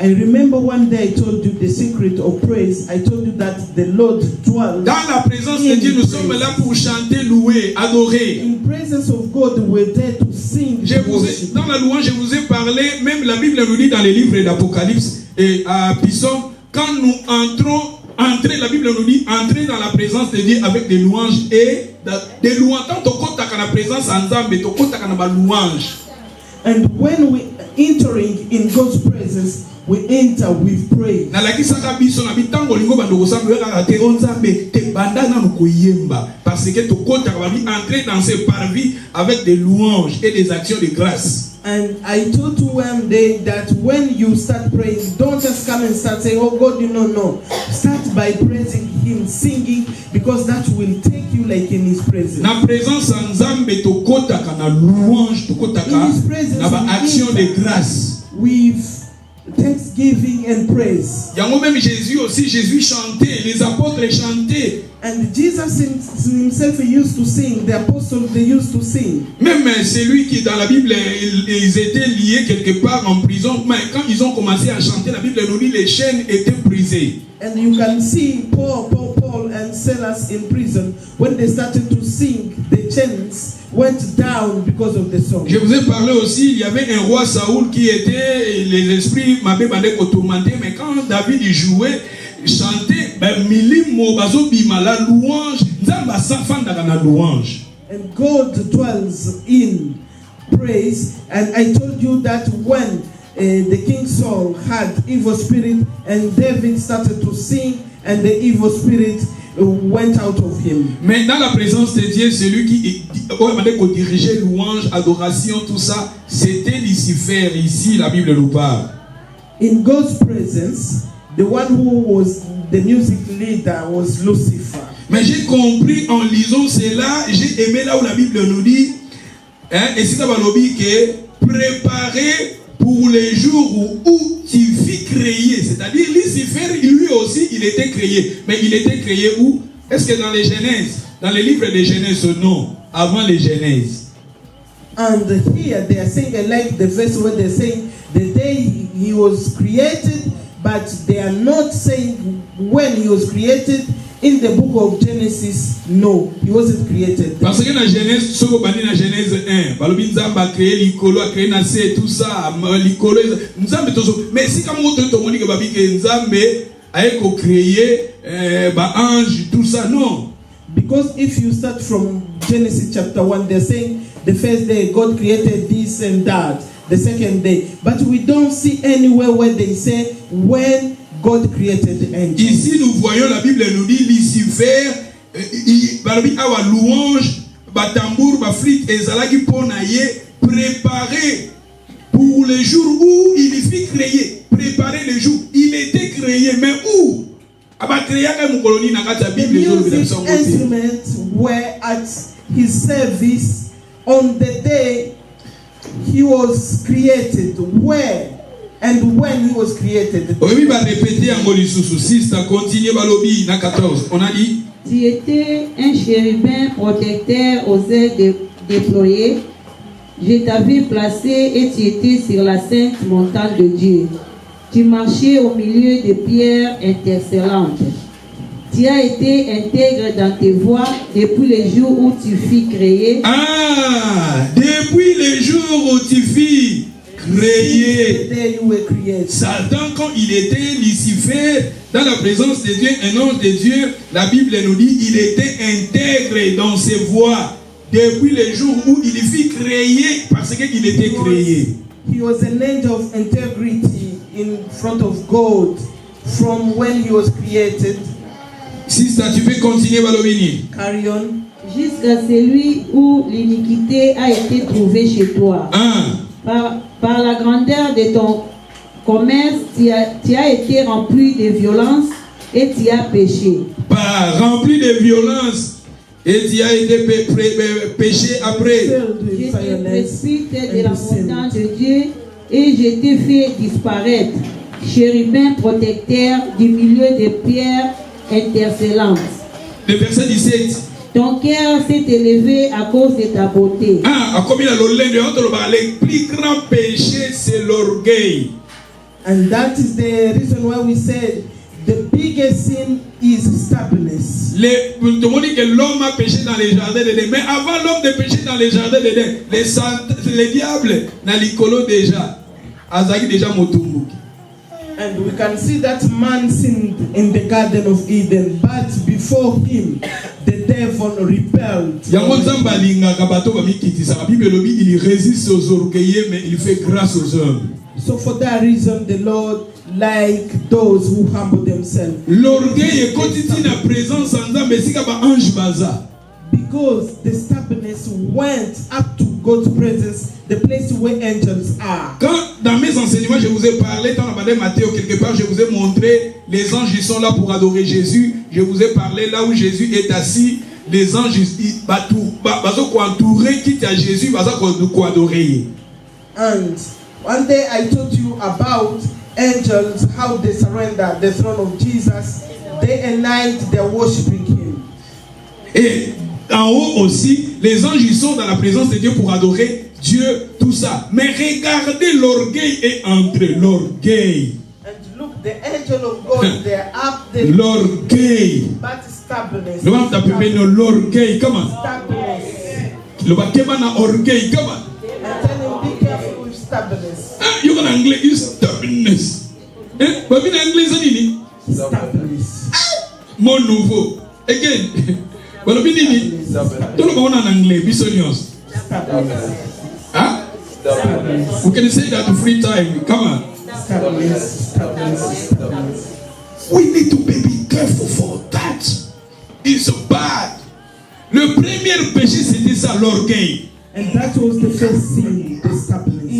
I remember one day I told you the secret of praise. I told you that the Lord dwells.
Dans la présence de Dieu, nous sommes là pour chanter, louer, adorer.
In presence of God, we're there to sing.
Dans la louange, je vous ai parlé, même la Bible nous dit dans les livres d'Apocalypse et à Psaume, quand nous entrer, la Bible nous dit, entrer dans la présence de Dieu avec des louanges et des louanges. Tant au compte à la présence en Zambé, au compte à la louange.
And when we entering in God's presence, we enter with praise.
Parce que tu comptes entrer dans ce parvis avec des louanges et des actions de grâce.
And I told you one day that when you start praying, don't just come and start saying, oh God, no. Start by praising Him, singing, because that will take you like in His presence.
Na présence en Zambé, tu comptes à la louange, tu comptes à la action de grâce.
With thanksgiving and praise.
Même Jésus aussi, Jésus chantait, les apôtres chantaient.
And Jesus himself used to sing. The apostles, they used to sing.
Même celui qui dans la Bible, ils étaient liés quelque part en prison. Mais quand ils ont commencé à chanter, la Bible nous dit les chaînes étaient brisées.
And you can see Paul and Silas in prison. When they started to sing, the chains went down because of the song.
Je vous ai parlé aussi, il y avait un roi Saoul qui était, les esprits m'avaient bandé pour tourmenter, mais quand David jouait, chantait, milimo bazobima la louange, nzamba safanda kana louange.
And God dwells in praise. And I told you that when the King Saul had evil spirit, and David started to sing, and the evil spirit went out of him.
Mais dans la présence de Dieu, celui qui dirigeait louange, adoration, tout ça, c'était Lucifer. Ici, la Bible nous parle.
In God's presence, the one who was the music leader was Lucifer.
Mais j'ai compris en lisant cela, j'ai aimé là où la Bible nous dit, hein, et c'est dans Balobi que préparer pour les jours où tu fus créé. C'est-à-dire Lucifer, lui aussi, il était créé. Mais il était créé où? Est-ce que dans les Genèses, dans les livres des Genèses, non, avant les Genèses?
And here they are saying, I like the verse where they're saying the day he was created, but they are not saying when he was created. In the book of Genesis, no, he wasn't created.
Parce que dans Genèse, ce qu'on dit dans Genèse 1, Balobi Nzamba a créé l'icolo, a créé Nassé, tout ça, l'icolo, Nzamba tout ça. Mais si comme on te dit que Babi que Nzamba a créé ange, tout ça, non.
Because if you start from Genesis chapter 1, they're saying the first day God created this and that, the second day. But we don't see anywhere where they say when God created the angels.
Ici, nous voyons la Bible nous dit Lucifer, Balobi awa louange, tambour, flûte, et zalaki ponaye, préparé pour les jours où il fut créé. Préparer les jours. Il était créé, mais où?
The music instruments were at his service on the day he was created. Where and when he was created.
Oui, va répéter en Molissus 6, continue Balobi, na 14. On a dit.
Tu étais un chérubin protecteur aux ailes déployées. Je t'avais placé et tu étais sur la sainte montagne de Dieu. Tu marchais au milieu des pierres intercellantes. Tu as été intègre dans tes voies depuis les jours où tu fus créé.
Ah, depuis les jours où tu fus créé. Satan, quand il était Lucifer, dans la présence de Dieu, un ange de Dieu, la Bible nous dit, il était intègre dans ses voies depuis les jours où il fut créé, parce qu'il était créé.
He was an angel of integrity in front of God from when he was created.
Sister, tu peux continuer, Balobini.
Carry on.
Jusqu'à celui où l'iniquité a été trouvée chez toi. Par la grandeur de ton commerce, tu as été rempli de violence et tu as péché.
Rempli de violence et tu as été péché après.
Je te précipite de la montagne de Dieu et je t'ai fait disparaître, chérubin protecteur du milieu des pierres intercellantes.
Le verset 17.
Ton cœur s'est élevé à cause de ta beauté.
Le plus grand péché, c'est l'orgueil.
And that is the reason why we said the biggest sin is stubbornness.
Tout le monde dit que l'homme a péché dans les jardins d'Éden. Mais avant l'homme de pécher dans les jardins d'Éden, les diables, dans l'icolo déjà, Azaki déjà motumbu.
And we can see that man sinned in the Garden of Eden, but before him, the devil rebelled.
Il résiste aux orgueilleux, mais il fait grâce aux hommes.
So for that reason, the Lord like those who humble themselves.
L'orgueil est quotidien à présence en Dieu, mais c'est comme un ange bazar.
Because the stubbornness went up to God's presence, the place where angels are.
Quand dans mes enseignements, je vous ai parlé, dans la Matthieu, quelque part, je vous ai montré, les anges ils sont là pour adorer Jésus. Je vous ai parlé là où Jésus est assis, les anges ils entouré, quitte à Jésus, ils adorer.
And one day I told you about angels, how they surrender the throne of Jesus. Day and night they're worshiping him.
Et en haut aussi, les anges ils sont dans la présence de Dieu pour adorer Dieu, tout ça. Mais regardez l'orgueil est entré, l'orgueil.
And look, the angel of God, they are up there.
L'orgueil.
But stubbornness.
L'orgueil, comment?
Stubbornness.
Le bakema na orgueil, comment?
And tell him, be careful with stubbornness.
You can anglais, you stubbornness. Babi na anglais zanini?
Stubbornness.
Mon nouveau. Again. Voilà, bien dit. Tout le monde en anglais, bisonios. Huh? We can say that to free time. Come on. We need to be careful for that. It's bad. Le premier péché, c'était ça, l'orgueil.
And that was the first sin, the stubbornness.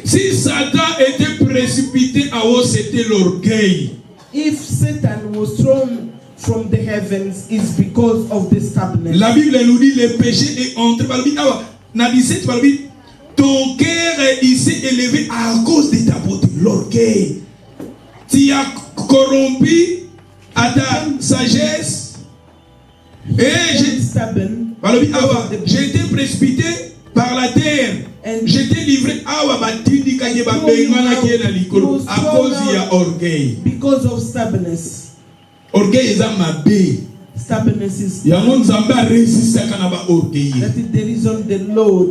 Si Satan était précipité en haut, c'était l'orgueil.
If Satan was thrown from the heavens, it's because of the stubbornness.
La Bible nous dit le péché est entré par lui. Ton cœur il s'est élevé à cause de ta beauté, l'orgueil. Tu as corrompu à ta sagesse. Et j'ai été précipité par la terre. J'étais livré à cause de orgueil.
Because of stubbornness.
Orgueil est ma bé.
Stubbornness is
that is
the reason the Lord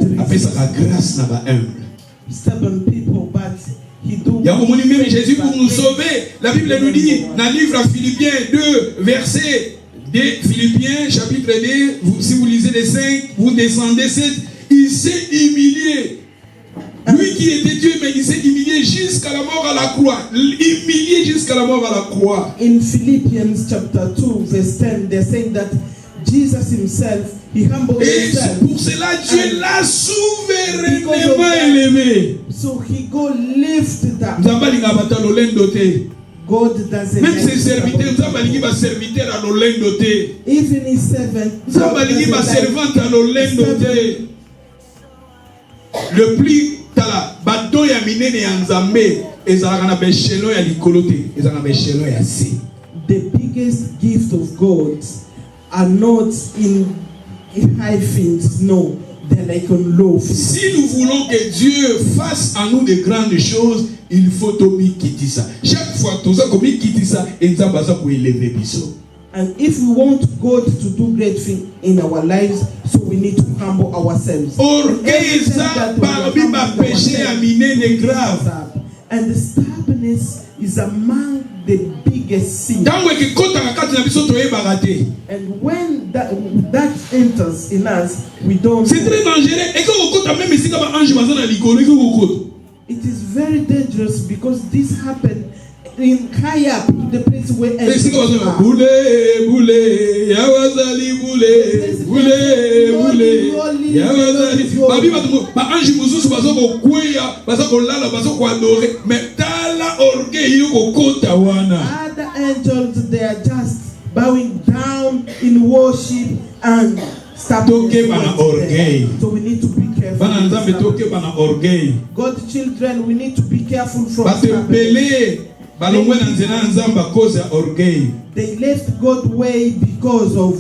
stubborn people, but he do.
Même Jésus pour nous sauver. La Bible nous dit dans le livre à Philippiens 2, verset 2, Philippiens chapitre 2, si vous lisez les 5, vous descendez 7, il s'est humilié. Lui qui était Dieu, mais il s'est humilié jusqu'à la mort à la croix. Humilié jusqu'à la mort à la croix.
In Philippians chapter 2, verse 10, they're saying that Jesus himself, he humbled himself.
Et pour cela, Dieu l'a souverainement élevé.
So he go lift that. God doesn't.
Même ses serviteurs, serviteur à l'olendoté.
Even his servant.
Servante à l'olendoté. Le plus tala bateau ya minene ya nzambe ezalaka na beshelo ya likolo te, ezalaka na beshelo ya se.
The biggest gift of God are not in high things, no, they're like on low things.
Si nous voulons que Dieu fasse en nous de grandes choses, il faut tomi kitisa. Chaque fois toza komi kitisa nzamba za ko élever biso.
And if we want God to do great things in our lives, so we need to humble ourselves. And the stubbornness is among the biggest sins. And when that enters in us, we don't. It is very dangerous because this happened in high up to the place where other angels, they are just bowing down in worship and stopping. So we need to be careful. God's children, we need to be careful from they left God's way because of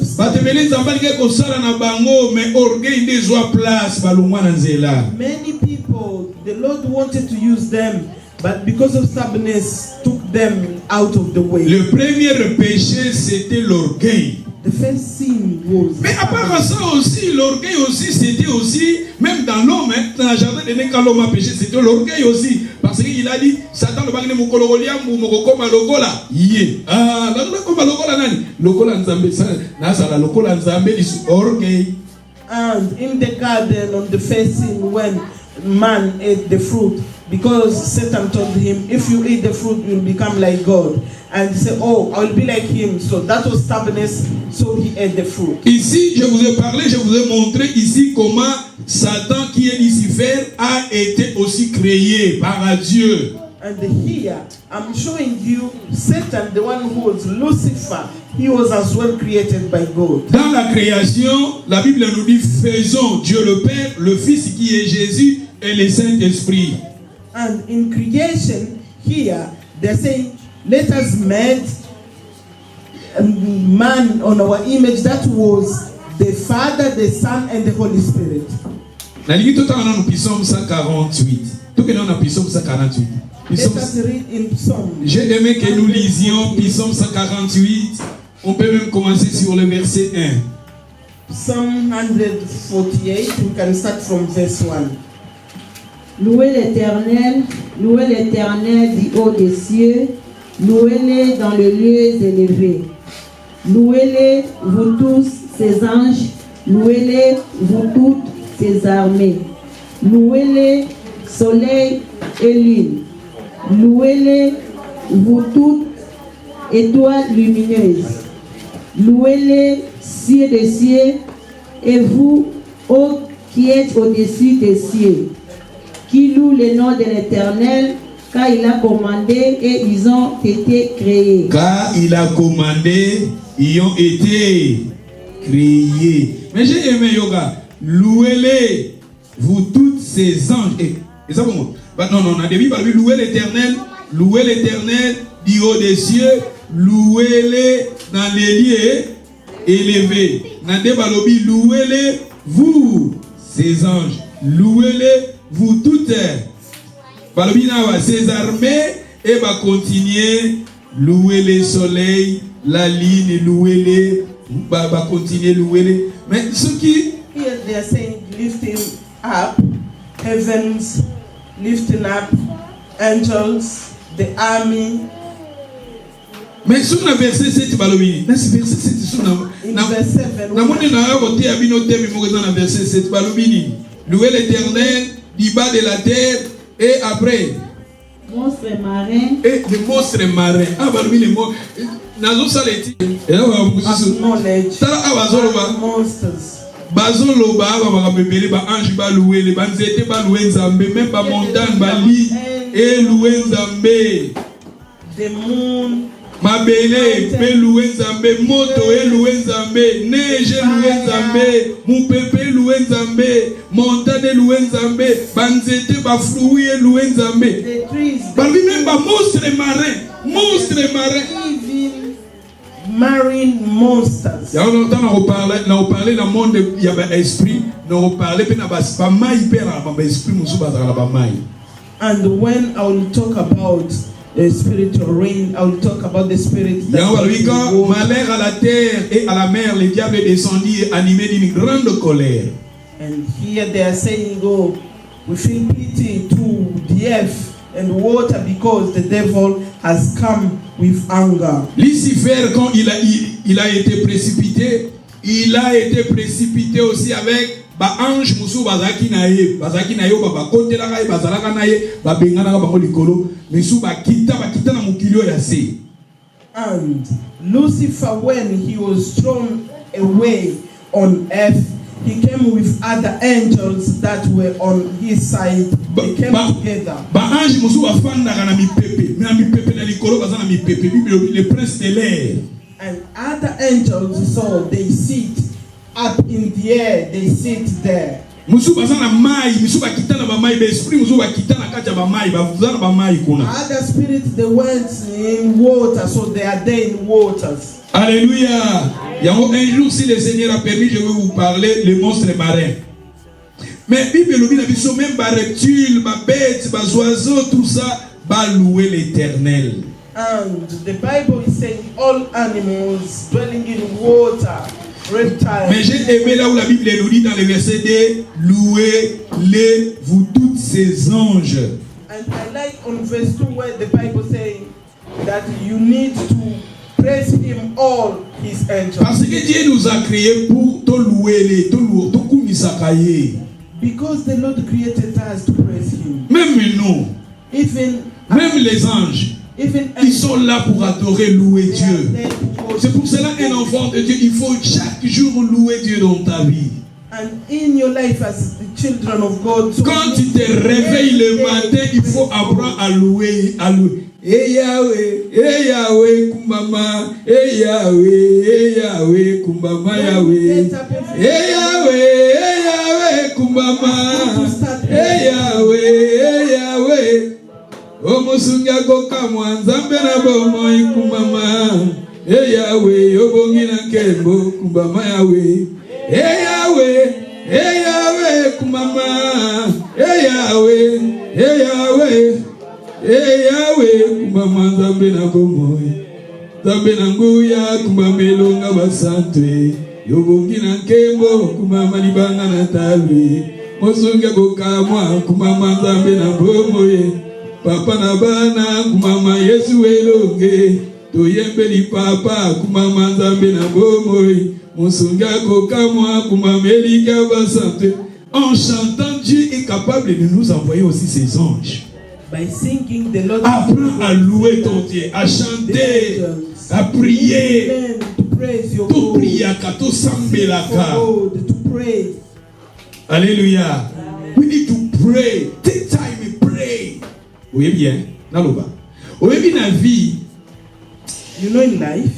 many people. The Lord wanted to use them, but because of stubbornness, took them out of the way.
Le premier péché, c'était l'orgueil.
The first sin was.
Mais à part ça aussi, l'orgueil aussi, c'était aussi, même dans l'homme, dans la jardin de quand l'homme a péché, c'était l'orgueil aussi. Parce qu'il a dit, Satan le bagné mon kologoliam ou mon koma logola. Yé. Ah, la koma logola nani? Logola nzambe, na sala logola nzambe is orgueil.
And in the garden on the first sin when man ate the fruit, because Satan told him, if you eat the fruit, you will become like God. And he said, oh, I will be like him. So that was stubbornness. So he ate the fruit.
Ici, je vous ai parlé, je vous ai montré ici comment Satan, qui est Lucifer, a été aussi créé par Dieu.
And here, I'm showing you Satan, the one who was Lucifer. He was as well created by God.
Dans la création, la Bible nous dit, faisons Dieu le Père, le Fils qui est Jésus et le Saint-Esprit.
And in creation, here, they're saying, let us make man on our image. That was the Father, the Son, and the Holy Spirit.
Let
us read in Psalm.
J'ai aimé que nous lisions Psaume 148. On peut même commencer sur le verset 1.
Psalm 148, we can start from verse 1.
Louez l'Éternel du haut des cieux, louez-le dans les lieux élevés. Louez-le, vous tous, ses anges, louez-le, vous toutes, ses armées. Louez-le, soleil et lune. Louez-le, vous toutes, étoiles lumineuses. Louez les cieux des cieux, et vous, ô qui êtes au-dessus des cieux, qui louent le nom de l'Éternel, car il a commandé et ils ont été créés.
Car il a commandé, ils ont été créés. Mais j'ai aimé yoga. Louez-les, vous tous ces anges. Et ça pour moi. Non, on a dit, louez l'Éternel, du haut des cieux, louez-les dans les lieux élevés. Louez-les, vous, ces anges. Louez-les, vous toutes. Ces armées, et va continuer, louer les soleils, la ligne, louer-les, va continuer, louer-les. Mais ce qui.
Here they are saying, lifting up, heavens, lifting up, angels, the army.
Mais sur le verset 7, verset 7, verset 7, louez l'Éternel du bas de la terre et après.
Monstres marins.
Et les monstres marins. Ah, les mots.
Monsters.
Bazoloba ba bebele ba ange ba louer les banzete ba louer nzambe même ba montagne ba li et louer nzambe.
The moon.
Mabele pe louer nzambe, moto e louer nzambe, neige louer nzambe, mupepe louer nzambe, montagne louer nzambe, banzete ba fruits e louer nzambe.
The trees.
Ba lui même ba monstre marin, monstre marin.
Marine monsters.
On parlé dans le monde, il y a esprit, on parlait puis na ba mai pera ba esprit musu ba ba mai.
And when I will talk about the spiritual rain, I will talk about the spirit.
Quand malheur à la terre et à la mer, le diable est descendu animé d'une grande colère.
And here they are saying, "Oh, we feel pity to the earth and water because the devil has come with anger."
Lucifer, quand il a été précipité, aussi avec ba ange musu bazaki na ye ba kotela ka bazalaka na ye ba bengana ka bango likolo misu ba kita na mukilio ya se.
And Lucifer, when he was thrown away on earth, he came with other angels that were on his side. They came together.
Ba ange musu ba fandaka na mipepe na likolo bazana mipepe Bible le prince de l'air.
And other angels, so they sit up in the air, they sit there.
Musu bazana mai, musu ba kitana ba mai, ba esprit musu ba kitana kati ba mai, ba vuzana ba mai kuna.
Other spirits, they went in water, so they are there in waters.
Alléluia. Un jour, si le Seigneur a permis, je vais vous parler les monstres marins. Mais Bible nous dit même ba reptiles, ba bêtes, ba oiseaux, tout ça, va louer l'Éternel.
And the Bible is saying all animals dwelling in water, reptiles.
Mais j'ai aimé là où la Bible nous dit dans le verset 2, louez-les vous tous ces anges.
And I like on verse 2 where the Bible saying that you need to praise him all his angels.
Parce que Dieu nous a créés pour te louer, te kumisakaye.
Because the Lord created us to praise him.
Même nous, même les anges. Ils sont là pour adorer, louer Dieu. C'est pour cela qu'un enfant de Dieu, il faut chaque jour louer Dieu dans ta vie.
And in your life as the children of God, so
quand tu te réveilles le matin, il faut apprendre à louer, Eh Yahweh, kumbama, eh Yahweh, kumbama Yahweh. Eh Yahweh, kumbama, eh Yahweh. Omusunga goka mwanzambe na bomo ikumbama. Eh Yahweh, obongi na kembo kumbama Yahweh. Eh Yahweh, kumbama. Eh Yahweh, kumbama nzambe na bomo. Nzambe na nguya kumbama elonga basantwe. Yobongi na kembo kumbama libanga na talwe. Mosunga goka mwa kumbama nzambe na bomo. Papa na bana kumama Yesu elonge toyembeli papa kumama nzambe na bomoi musunga kokamwa kumama elika basante. En chantant, Dieu est capable de nous envoyer aussi ses anges.
By singing, the Lord
apprends à louer ton Dieu, à chanter à prier.
Learn to praise your
To
God.
prier, to sambelaka.
For God, to pray.
Alléluia. We need to pray. Take time and pray. Oui bien. Naloba. Oui bien la vie.
You know, in life,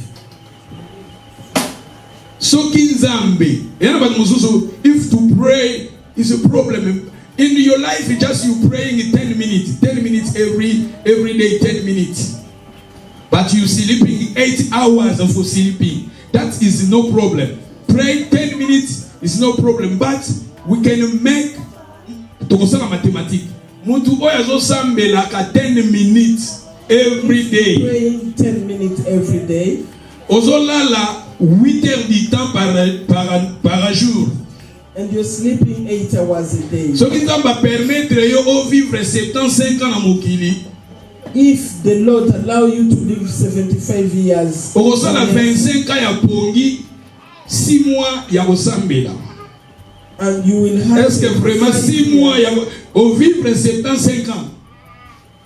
So kinzambe. If to pray is a problem in your life, it's just you praying 10 minutes, 10 minutes every day, 10 minutes. But you sleeping 8 hours for sleeping. That is no problem. Pray 10 minutes is no problem. But we can make tokosala mathematics. Muntu oyazo sambelaka 10 minutes every day.
praying 10 minutes every day,
Ozolala 8 heures du temps par jour.
and you're sleeping 8 hours a day.
Ce qui va permettre yo vivre 75 ans na mokili.
If the Lord allow you to live 75 years,
Okosala 25 ans ya pongi, 6 mois ya kosambela.
and you will have
Est-ce que vraiment 6 mois ya vivre 75 ans?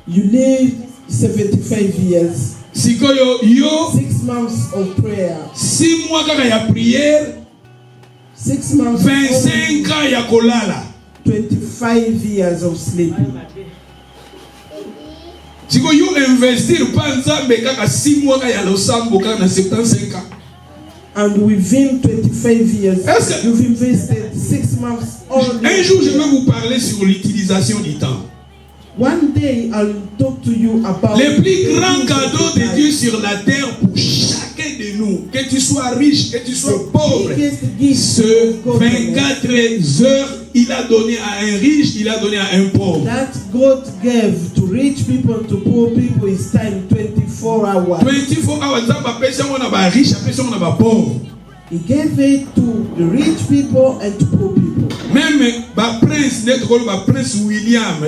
you live 75 years,
Sikoyo yo
6 months of prayer,
6 mois kaka ya prière,
6 months,
25 ans ya kolala.
25 years of sleeping.
Sikoyo yo investir pa nzambe kaka 6 mois kaka ya losambo kaka na 75 ans.
And within 25 years,
Est-ce que-
you've invested 6 months only.
Un jour, je vais vous parler sur l'utilisation du temps.
One day I'll talk to you about
Le plus
the
grand
use of
cadeau
the
de
time.
Dieu sur la terre pour chacun de nous, que tu sois riche, que tu sois
The
pauvre,
biggest gift
ce
of God
24 heures, il a donné à un riche, il a donné à un pauvre.
that God gave to rich people, to poor people, is time 24 hours.
24 hours, ça va passer on a ba riche, après ça on a ba pauvre.
He gave it to the rich people and to poor people.
Même ba prince, net ba prince William,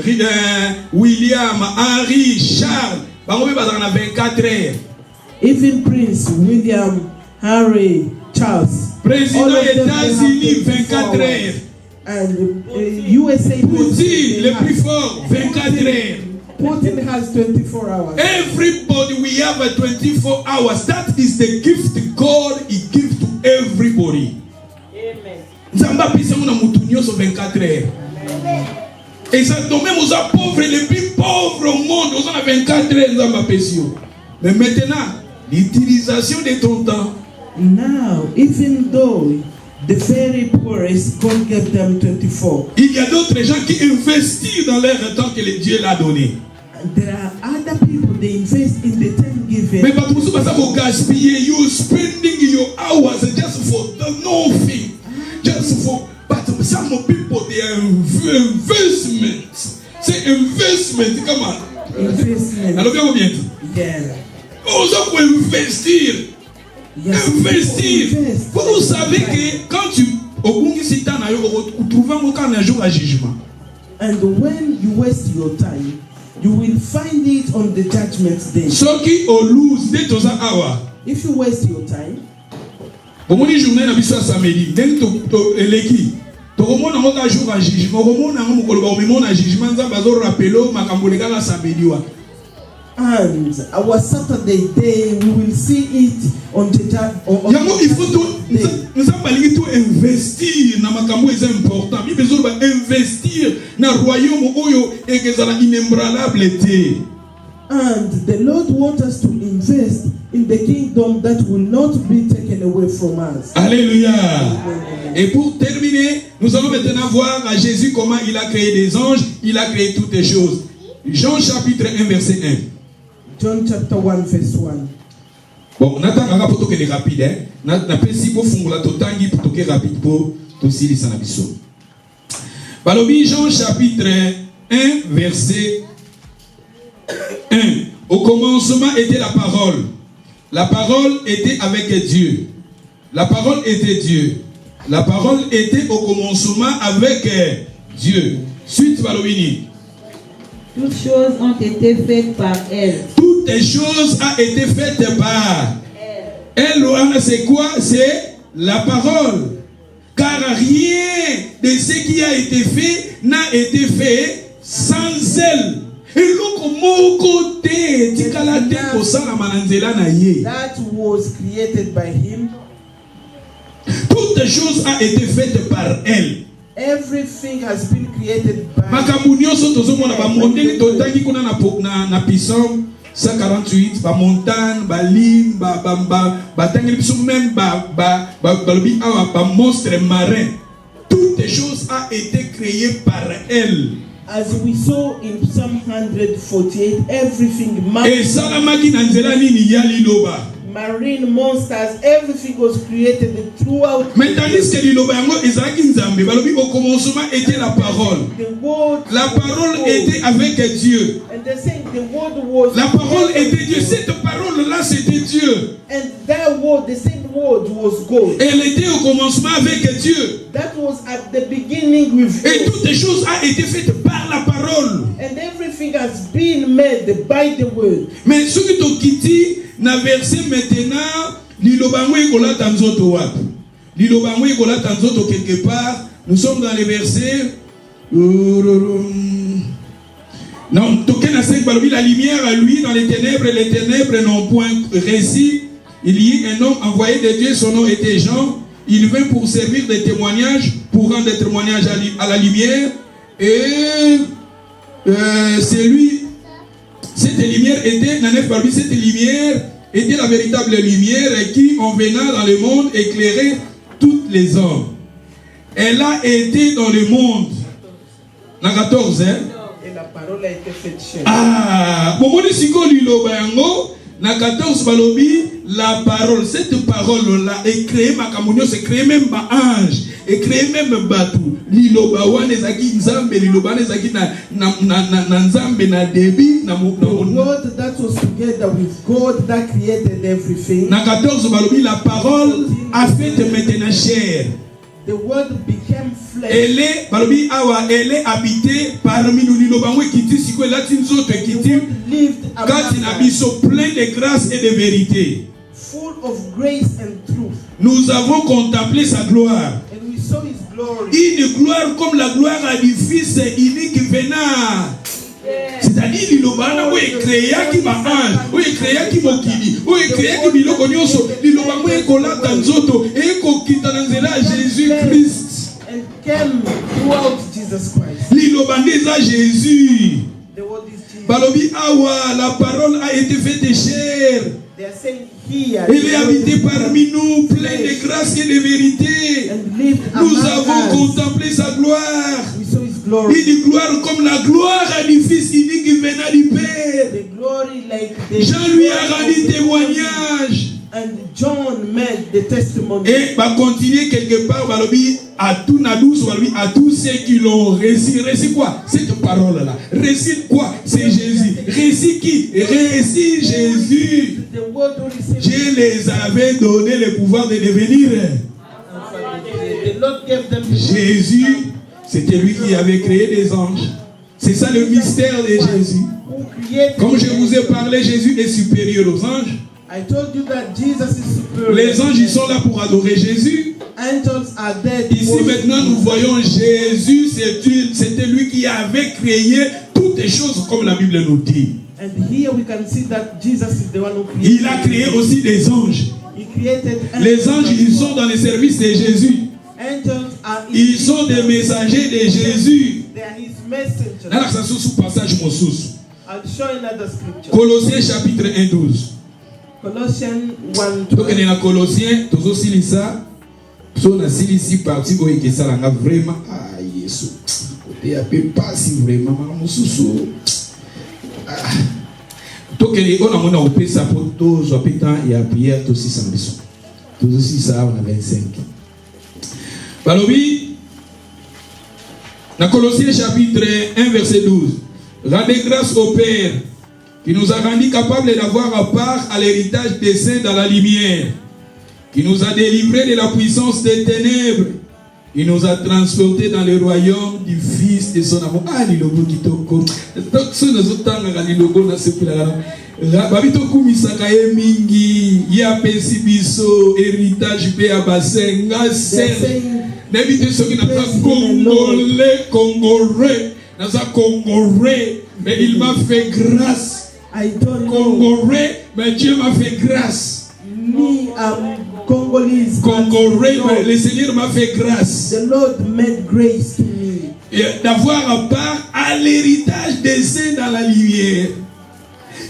William, Henry, Charles, ba ngobe ba na 24 heures.
Even Prince William, Harry, Charles,
Président
all of them, they have
États-Unis,
24
24 heures.
and USA
Poutine,
president,
le
they
plus
have-
fort, 24 heures.
Putin has 24 hours.
Everybody, we have a 24 hours. That is the gift God He gives to everybody. Nzamba pisa muna mutu nyonso 24 heures. Et ça tombe même aux pauvres, les plus pauvres au monde, aux 24 heures Nzamba pesa yo. Mais maintenant, l'utilisation de ton temps.
Now, even though the very poorest, God gave them 24.
Il y a d'autres gens qui investissent dans leur temps que le Dieu l'a donné.
And there are other people, they invest in the time given.
Mais pas pour ça, parce que vous gaspillez, you spending your hours just for the nothing. Just for, but some people, they are investment. C'est investment, comment?
Investment.
Alors, bien combien?
Yeah.
On doit investir.
Yes,
Investir.
people invest.
Vous savez que quand tu, au bout de temps, vous trouvez un jour à jugement.
And when you waste your time, you will find it on the judgment day.
Ceux qui ont lose, dès tous un hour.
If you waste your time,
Bon, mon journée, na biso samedi, dès que eleki, to komona ngoka jour à jugement, komona ngo mokolo ba komona jugement za bazo rappelo makambo lekaka samedi wa.
and our Saturday day, we will see it on the
Yango il faut tout
day.
nous avons baliki tout investir na makambo est important. Bi besoin ba investir na royaume oyo ekezala inébranlable te.
And the Lord wants us to invest in the kingdom that will not be taken away from us.
Alléluia. Et pour terminer, nous allons maintenant voir à Jésus comment il a créé des anges, il a créé toutes les choses. Jean chapitre 1 verset 1.
John chapter 1 verse 1.
Bon, on attend pour toquer les rapides, hein. Na pesi pour fungula totangi pour toquer rapide pour tout sili sanabiso. Balobi Jean chapitre 1 verset 1. Au commencement était la parole. La parole était avec Dieu. La parole était Dieu. La parole était au commencement avec Dieu. Suite Balobini.
Toutes choses ont été faites par elle.
Toutes les choses ont été faites par elle. Elle, c'est quoi? C'est la parole. Car rien de ce qui a été fait n'a été fait sans elle. eloko moko te tikala te kosalama na nzela na ye.
That was created by him.
Toutes choses a été faites par elle.
Everything has been created by
Makambo nyonso tozomona ba mondele totangi kuna na Psaume 148 ba montagne ba ligne ba tangi biso même ba monstre marin. Toutes choses a été créées par elle.
As we saw in Psalm 148, everything marine monsters, everything was created throughout.
Mais tandis que liloba yango ezalaki nzambe balobi au commencement était la parole. La parole était avec Dieu.
And they say the word was.
La parole était Dieu. Cette parole là c'était Dieu.
And that word, the same word was God.
Elle était au commencement avec Dieu.
That was at the beginning with God.
Et toutes les choses a été faites par la parole.
And everything has been made by the word.
Mais ce que tu quittes na verset maintenant, lilobango ekola tanzoto wapi? Lilobango ekola tanzoto quelque part. Nous sommes dans les versets. Non, token à 5 balobi la lumière à lui dans les ténèbres n'ont point réussi. Il y a un homme envoyé de Dieu, son nom était Jean. Il vint pour servir de témoignage, pour rendre des témoignages à la lumière. Et c'est lui. Cette lumière était la véritable lumière qui, en venant dans le monde, éclairait tous les hommes. Elle a été dans le monde. Na 14, hein?
Et la parole a été faite chez nous.
Ah, momoni siko liloba yango na 14 balobi la parole. Cette parole-là est créée makamonio, c'est créé même ba ange, et créé même batou. Liloba wane zaki nzambe, liloba ne zaki na nzambe na debi na
the word that was together with God that created everything.
Na 14 balobi la parole a fait maintenant chair.
The word became flesh.
Elle est habitée parmi nous. Lilobango kiti siko lati nzoto kiti. Kati na biso plein de grâce et de vérité.
Full of grace and truth.
Nous avons contemplé sa gloire.
And we saw his glory.
Une gloire comme la gloire du Fils unique venant. C'est-à-dire lilobana où est créé qui va ange, où est créé qui mokili, où est créé qui biloko nyonso, lilobana est kola tanzoto et ko kitanzela Jésus Christ.
And came throughout Jesus Christ.
Lilobana est Jésus.
The word is Jesus.
Balobi awa, la parole a été faite chair.
They are saying here.
Elle est habitée parmi nous, pleine de grâce et de vérité. Nous avons contemplé sa gloire.
We saw his glory.
Une gloire comme la gloire du Fils unique venant du Père.
The glory like the
Jean lui a rendu témoignage.
And John made the testimony.
Et va continuer quelque part, balobi à tout nadous, à tous ceux qui l'ont récit. Récit quoi? Cette parole-là. Récit quoi? C'est Jésus. Récit qui? Récit Jésus. Je les avais donné le pouvoir de devenir. Jésus, c'était lui qui avait créé des anges. C'est ça le mystère de Jésus. Comme je vous ai parlé, Jésus est supérieur aux anges.
I told you that Jesus is superior.
Les anges ils sont là pour adorer Jésus.
Angels are there.
Ici maintenant nous voyons Jésus, c'était lui qui avait créé toutes les choses comme la Bible nous dit.
And here we can see that Jesus is the one who created.
Il a créé aussi des anges.
He created
les anges ils sont dans le service de Jésus.
Angels are
ils sont des messagers de Jésus.
They are his messengers.
Là ça sous passage mosus.
I'll show another scripture.
Colossiens chapitre 1:12.
Colossians 1:12.
Donc dans Colossiens tous silisa so na silisi parti boye que ça là vraiment ah Yesu. Côté a pas si vraiment mosusu. Donc on a mon opesa pour tous habitant et à prière tous 600 bisous. Tous aussi ça on a 25. Balobi dans Colossiens chapitre 1 verset 12. Rendez grâce au Père qui nous a rendus capables d'avoir part à l'héritage des saints dans la lumière, qui nous a délivrés de la puissance des ténèbres, il nous a transportés dans le royaume du Fils de son amour. Ah, lilogo kitoko. Donc, ce nous a lilogo na sepila. Babito kumisaka ye mingi, ya pesi biso héritage pe abasenga sen. N'habite ceux qui n'ont pas congolais, congolais. Naza congolais, Mais il m'a fait grâce.
I don't know.
Congolais, mais Dieu m'a fait grâce.
Me, Congolese.
Congolais,
but
mais le Seigneur m'a fait grâce.
the Lord made grace to me.
Et d'avoir part à l'héritage des saints dans la lumière,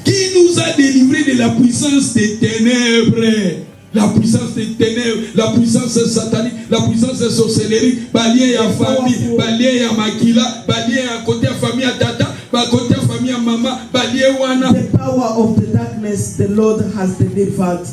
qui nous a délivrés de la puissance des ténèbres. La puissance des ténèbres, la puissance satanique, la puissance de sorcellerie, balié à famille, balié à makila, balié à côté à famille à tata, côté à famille à maman, balié wana.
The power of the darkness, the Lord has delivered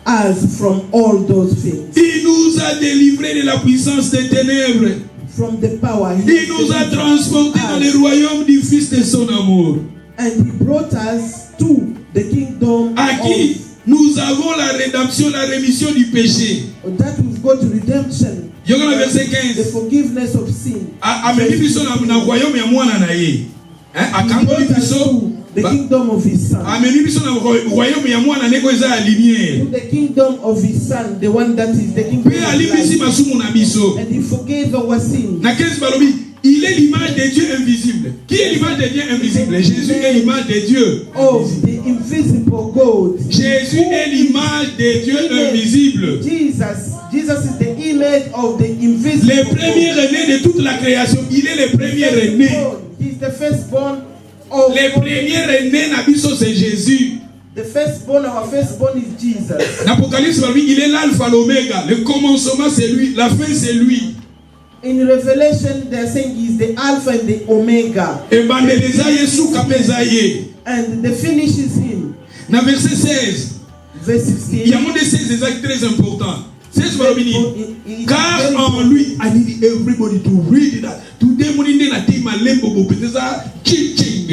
us from all those things.
Il nous a délivrés de la puissance des ténèbres.
From the power.
Il nous a transportés dans le royaume du Fils de son amour.
And He brought us to the kingdom
À qui nous avons la rédemption, la rémission du péché.
that we've got redemption.
Yoga verset
The
15.
forgiveness of sin.
Ameni biso na royaume ya mwana na ye. Akangoli biso.
The kingdom of His Son.
Ameni biso na royaume ya mwana neko eza ya lumière.
To the kingdom of His Son, the one that is the kingdom
Pe
of
alibisi
life.
masumu na biso.
And He forgave our sins.
Na 15 balobi, il est l'image de Dieu invisible. Qui est l'image de Dieu invisible? Jésus est l'image de Dieu.
Of the invisible God.
Jésus est l'image de Dieu invisible.
Jesus is the image of the invisible
Le premier né de toute la création. Il est le premier né.
He's the firstborn of
Le premier né na biso c'est Jésus.
the firstborn. Our firstborn is Jesus.
L'Apocalypse, il est l'alpha, l'oméga. Le commencement c'est lui, la fin c'est lui.
In Revelation, they're saying he's the Alpha and the Omega. And the finish is him.
Dans verset 16,
Verse
il y a
16.
un de ces exacts très important. 16 car en lui, I need everybody to read that. Today, morning, na team lembo teaching.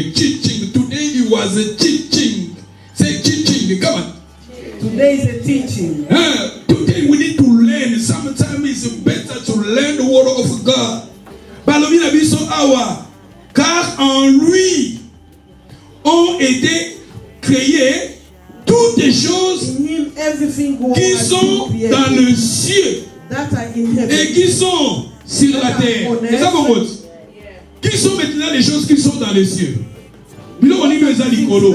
Today he was teaching. Say teaching, come on.
Today is a teaching.
Today we need to learn. Sometimes it's better to learn the word of God. Balobi na biso awa, car en lui ont été créées toutes les choses
In him, everything
qui
has
sont
been
dans
created
le ciel
that are in heaven.
et qui sont sur la terre. C'est ça mon mot. Qui sont maintenant les choses qui sont dans les cieux? Bilo oni eza likolo.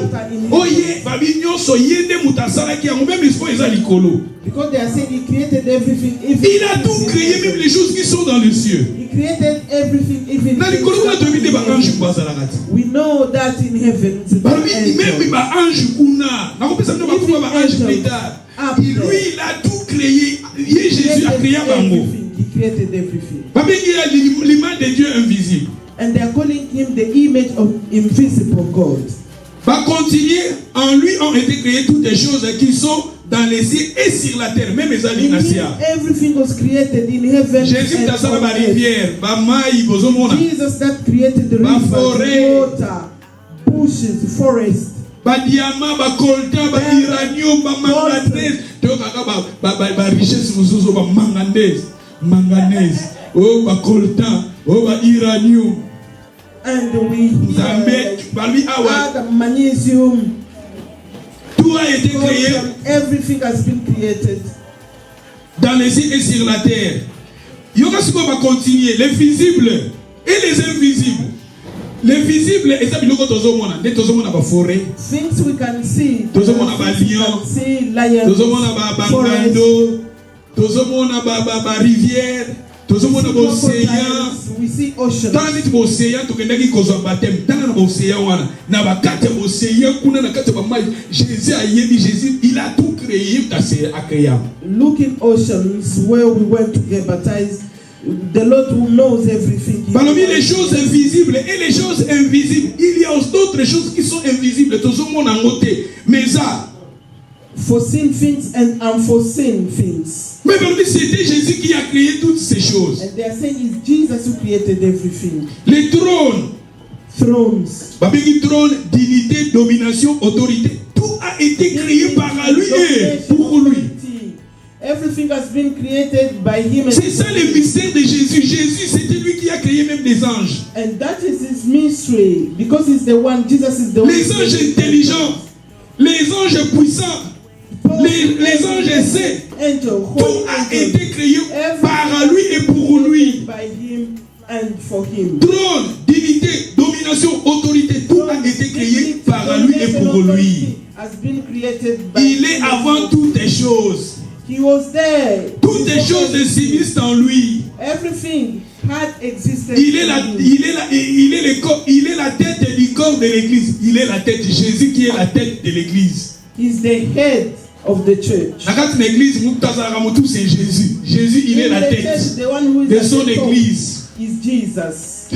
Oye, babi nyonso yende mutasala ki yango même espoir eza likolo.
Because they are saying he created everything. Even
Il a tout créé, même les choses qui sont dans les cieux.
He created everything, even
Na likolo kuna tomide ba ange bazala kati.
we know that in heaven.
Babi même ba ange kuna. Na kopesa no ba kuba ba ange plus tard. Lui il a tout créé. Jésus a créé bango.
He created everything.
Babi il a l'image de Dieu invisible.
And they are calling him the image of invisible God.
Va continuer, en lui ont été créées toutes les choses qui sont dans les cieux et sur la terre, même les
In him,
alinasia.
everything was created in heaven
Jésus
and
t'a salé
on
ma
earth.
rivière, ma maille, bozomona,
Jesus that created the
Ma
rivers,
forêt.
water, bushes, forest.
ba diamant, ba coltan, ba uranium, ba manganèse, ba richesse mosusu ba manganèse, oh ba coltan, oh ba uranium.
And we
Tout
magnesium,
a été créé
calcium, everything has been created.
dans les cieux et sur la terre. Yokasuko va continuer. Les visibles et les invisibles. Les visibles, et ça, biloko tozomona. Nde tozomona ba forêt.
Things we can see.
Tozomona ba lion.
See lions,
Tozomona ba
forest,
bangando. Tozomona ba rivière. Tozomona ba océan.
we see ocean.
Tant niti ba océan tokendaki kozwa baptême. Tant na ba océan wana. Na ba kati ya océan kuna na kati ya ba mai. Jésus a yebi Jésus, il a tout créé à créer.
Looking oceans where we went to get baptized. The Lord who knows everything.
Parmi les choses invisibles et les choses invisibles, il y a d'autres choses qui sont invisibles. Tout le monde a noté. Mais ça,
foreseen things and unforeseen things.
mais c'était Jésus qui a créé toutes ces choses.
And they are saying it's Jesus who created everything.
Les trônes,
Thrones.
Babylone trône, dignité, domination, autorité. Tout a été créé par lui et pour lui.
Everything has been created by him.
C'est ça le mystère de Jésus. Jésus, c'était lui qui a créé même des anges.
And that is his mystery. Because he's the one, Jesus is the one.
Les anges intelligents, les anges puissants, les anges saints. Tout a été créé par lui et pour lui.
By him and for him.
Trône, dignité, domination, autorité, tout a choses existent en lui.
Everything had existed.
Il est
in him.
il est la tête du corps de l'église. Il est la tête. Jésus qui est la tête de l'église.
He's the head of the church.
Dans l'église, c'est Jésus. Jésus, il est
In
la
the church,
tête
the one who is
de
at
son
the top
église.
is Jesus.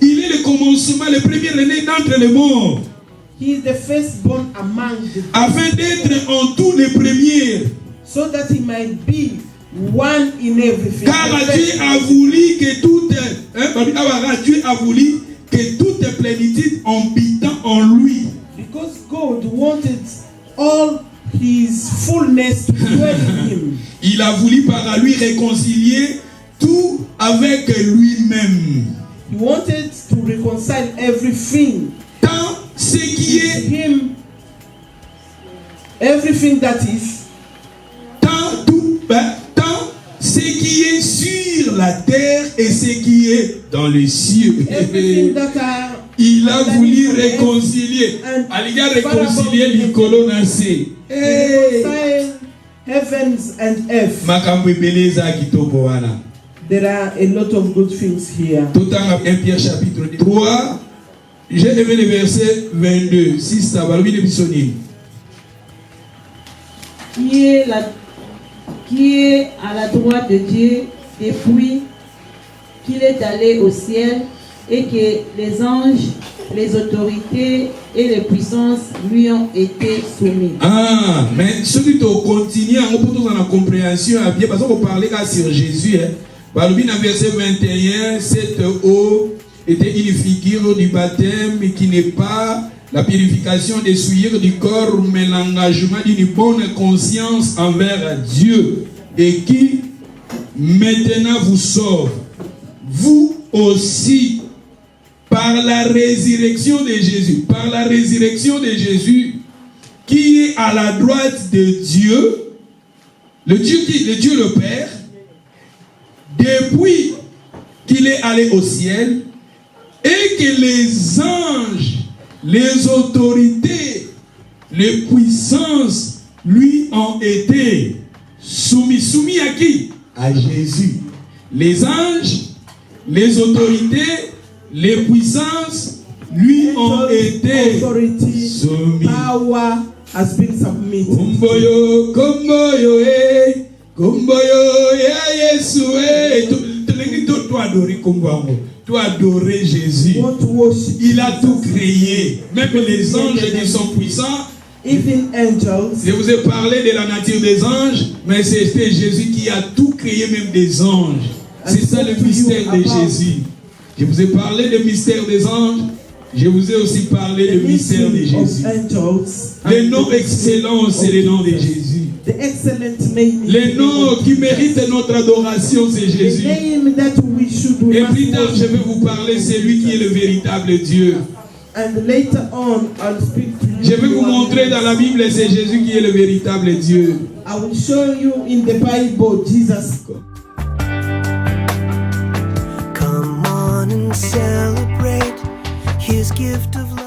Il est le commencement, le premier-né d'entre les morts,
He is the firstborn among the
afin d'être en tous les premiers.
so that he might be one in everything.
Car
The
Dieu
first-
a voulu que Dieu a voulu que toute plénitude habitant en lui.
Because God wanted all his fullness to dwell in him.
Il a voulu par lui réconcilier tout avec lui-même.
He wanted to reconcile everything
Tant ce qui
with
est,
him, everything that is,
tant ce qui est sur la terre et ce qui est dans les cieux.
everything that are.
Il a voulu réconcilier. Il a réconcilié les colonnes.
Reconcile heavens and earth. There are a lot of good things here.
Tout en 1 Pierre chapitre 3, j'ai levé le verset 22. 6 tabalouis de Bissoni.
Qui est à la droite de Dieu depuis qu'il est allé au ciel et que les anges, les autorités et les puissances lui ont été soumis.
Ah, mais ce qui continue, on peut tous en la compréhension, bien parce qu'on parlait sur Jésus. Dans le verset 21, cette eau était une figure du baptême qui n'est pas la purification des souillures du corps, mais l'engagement d'une bonne conscience envers Dieu et qui maintenant vous sauve. Vous aussi, par la résurrection de Jésus, qui est à la droite de Dieu, le Dieu le Père, depuis qu'il est allé au ciel, et que les anges, les autorités, les puissances lui ont été soumis. Soumis à qui? À Jésus. Les anges, les autorités, les puissances lui ont été
Authority,
soumis.
power has been submitted.
Komboyo, komboyo, komboyo, Yesu, tu adorer Komboyo, tu adorer Jésus.
Want to worship
Il a
Jesus.
tout créé, même les anges qui sont puissants.
Even angels.
Je vous ai parlé de la nature des anges, mais c'était Jésus qui a tout créé, même des anges. C'est ça le mystère de Jésus. Je vous ai parlé du mystère des anges. Je vous ai aussi parlé du mystère de Jésus. Les noms excellents, c'est les noms de Jésus.
The excellent name.
Les noms qui méritent notre adoration, c'est
The
Jésus.
name that we should
Et plus tard, je vais vous parler, c'est lui qui est le véritable Dieu.
And later on, I'll speak to you.
Je vais vous montrer dans la Bible, c'est Jésus qui est le véritable Dieu.
I will show you in the Bible, Jesus.
Come on and celebrate his gift of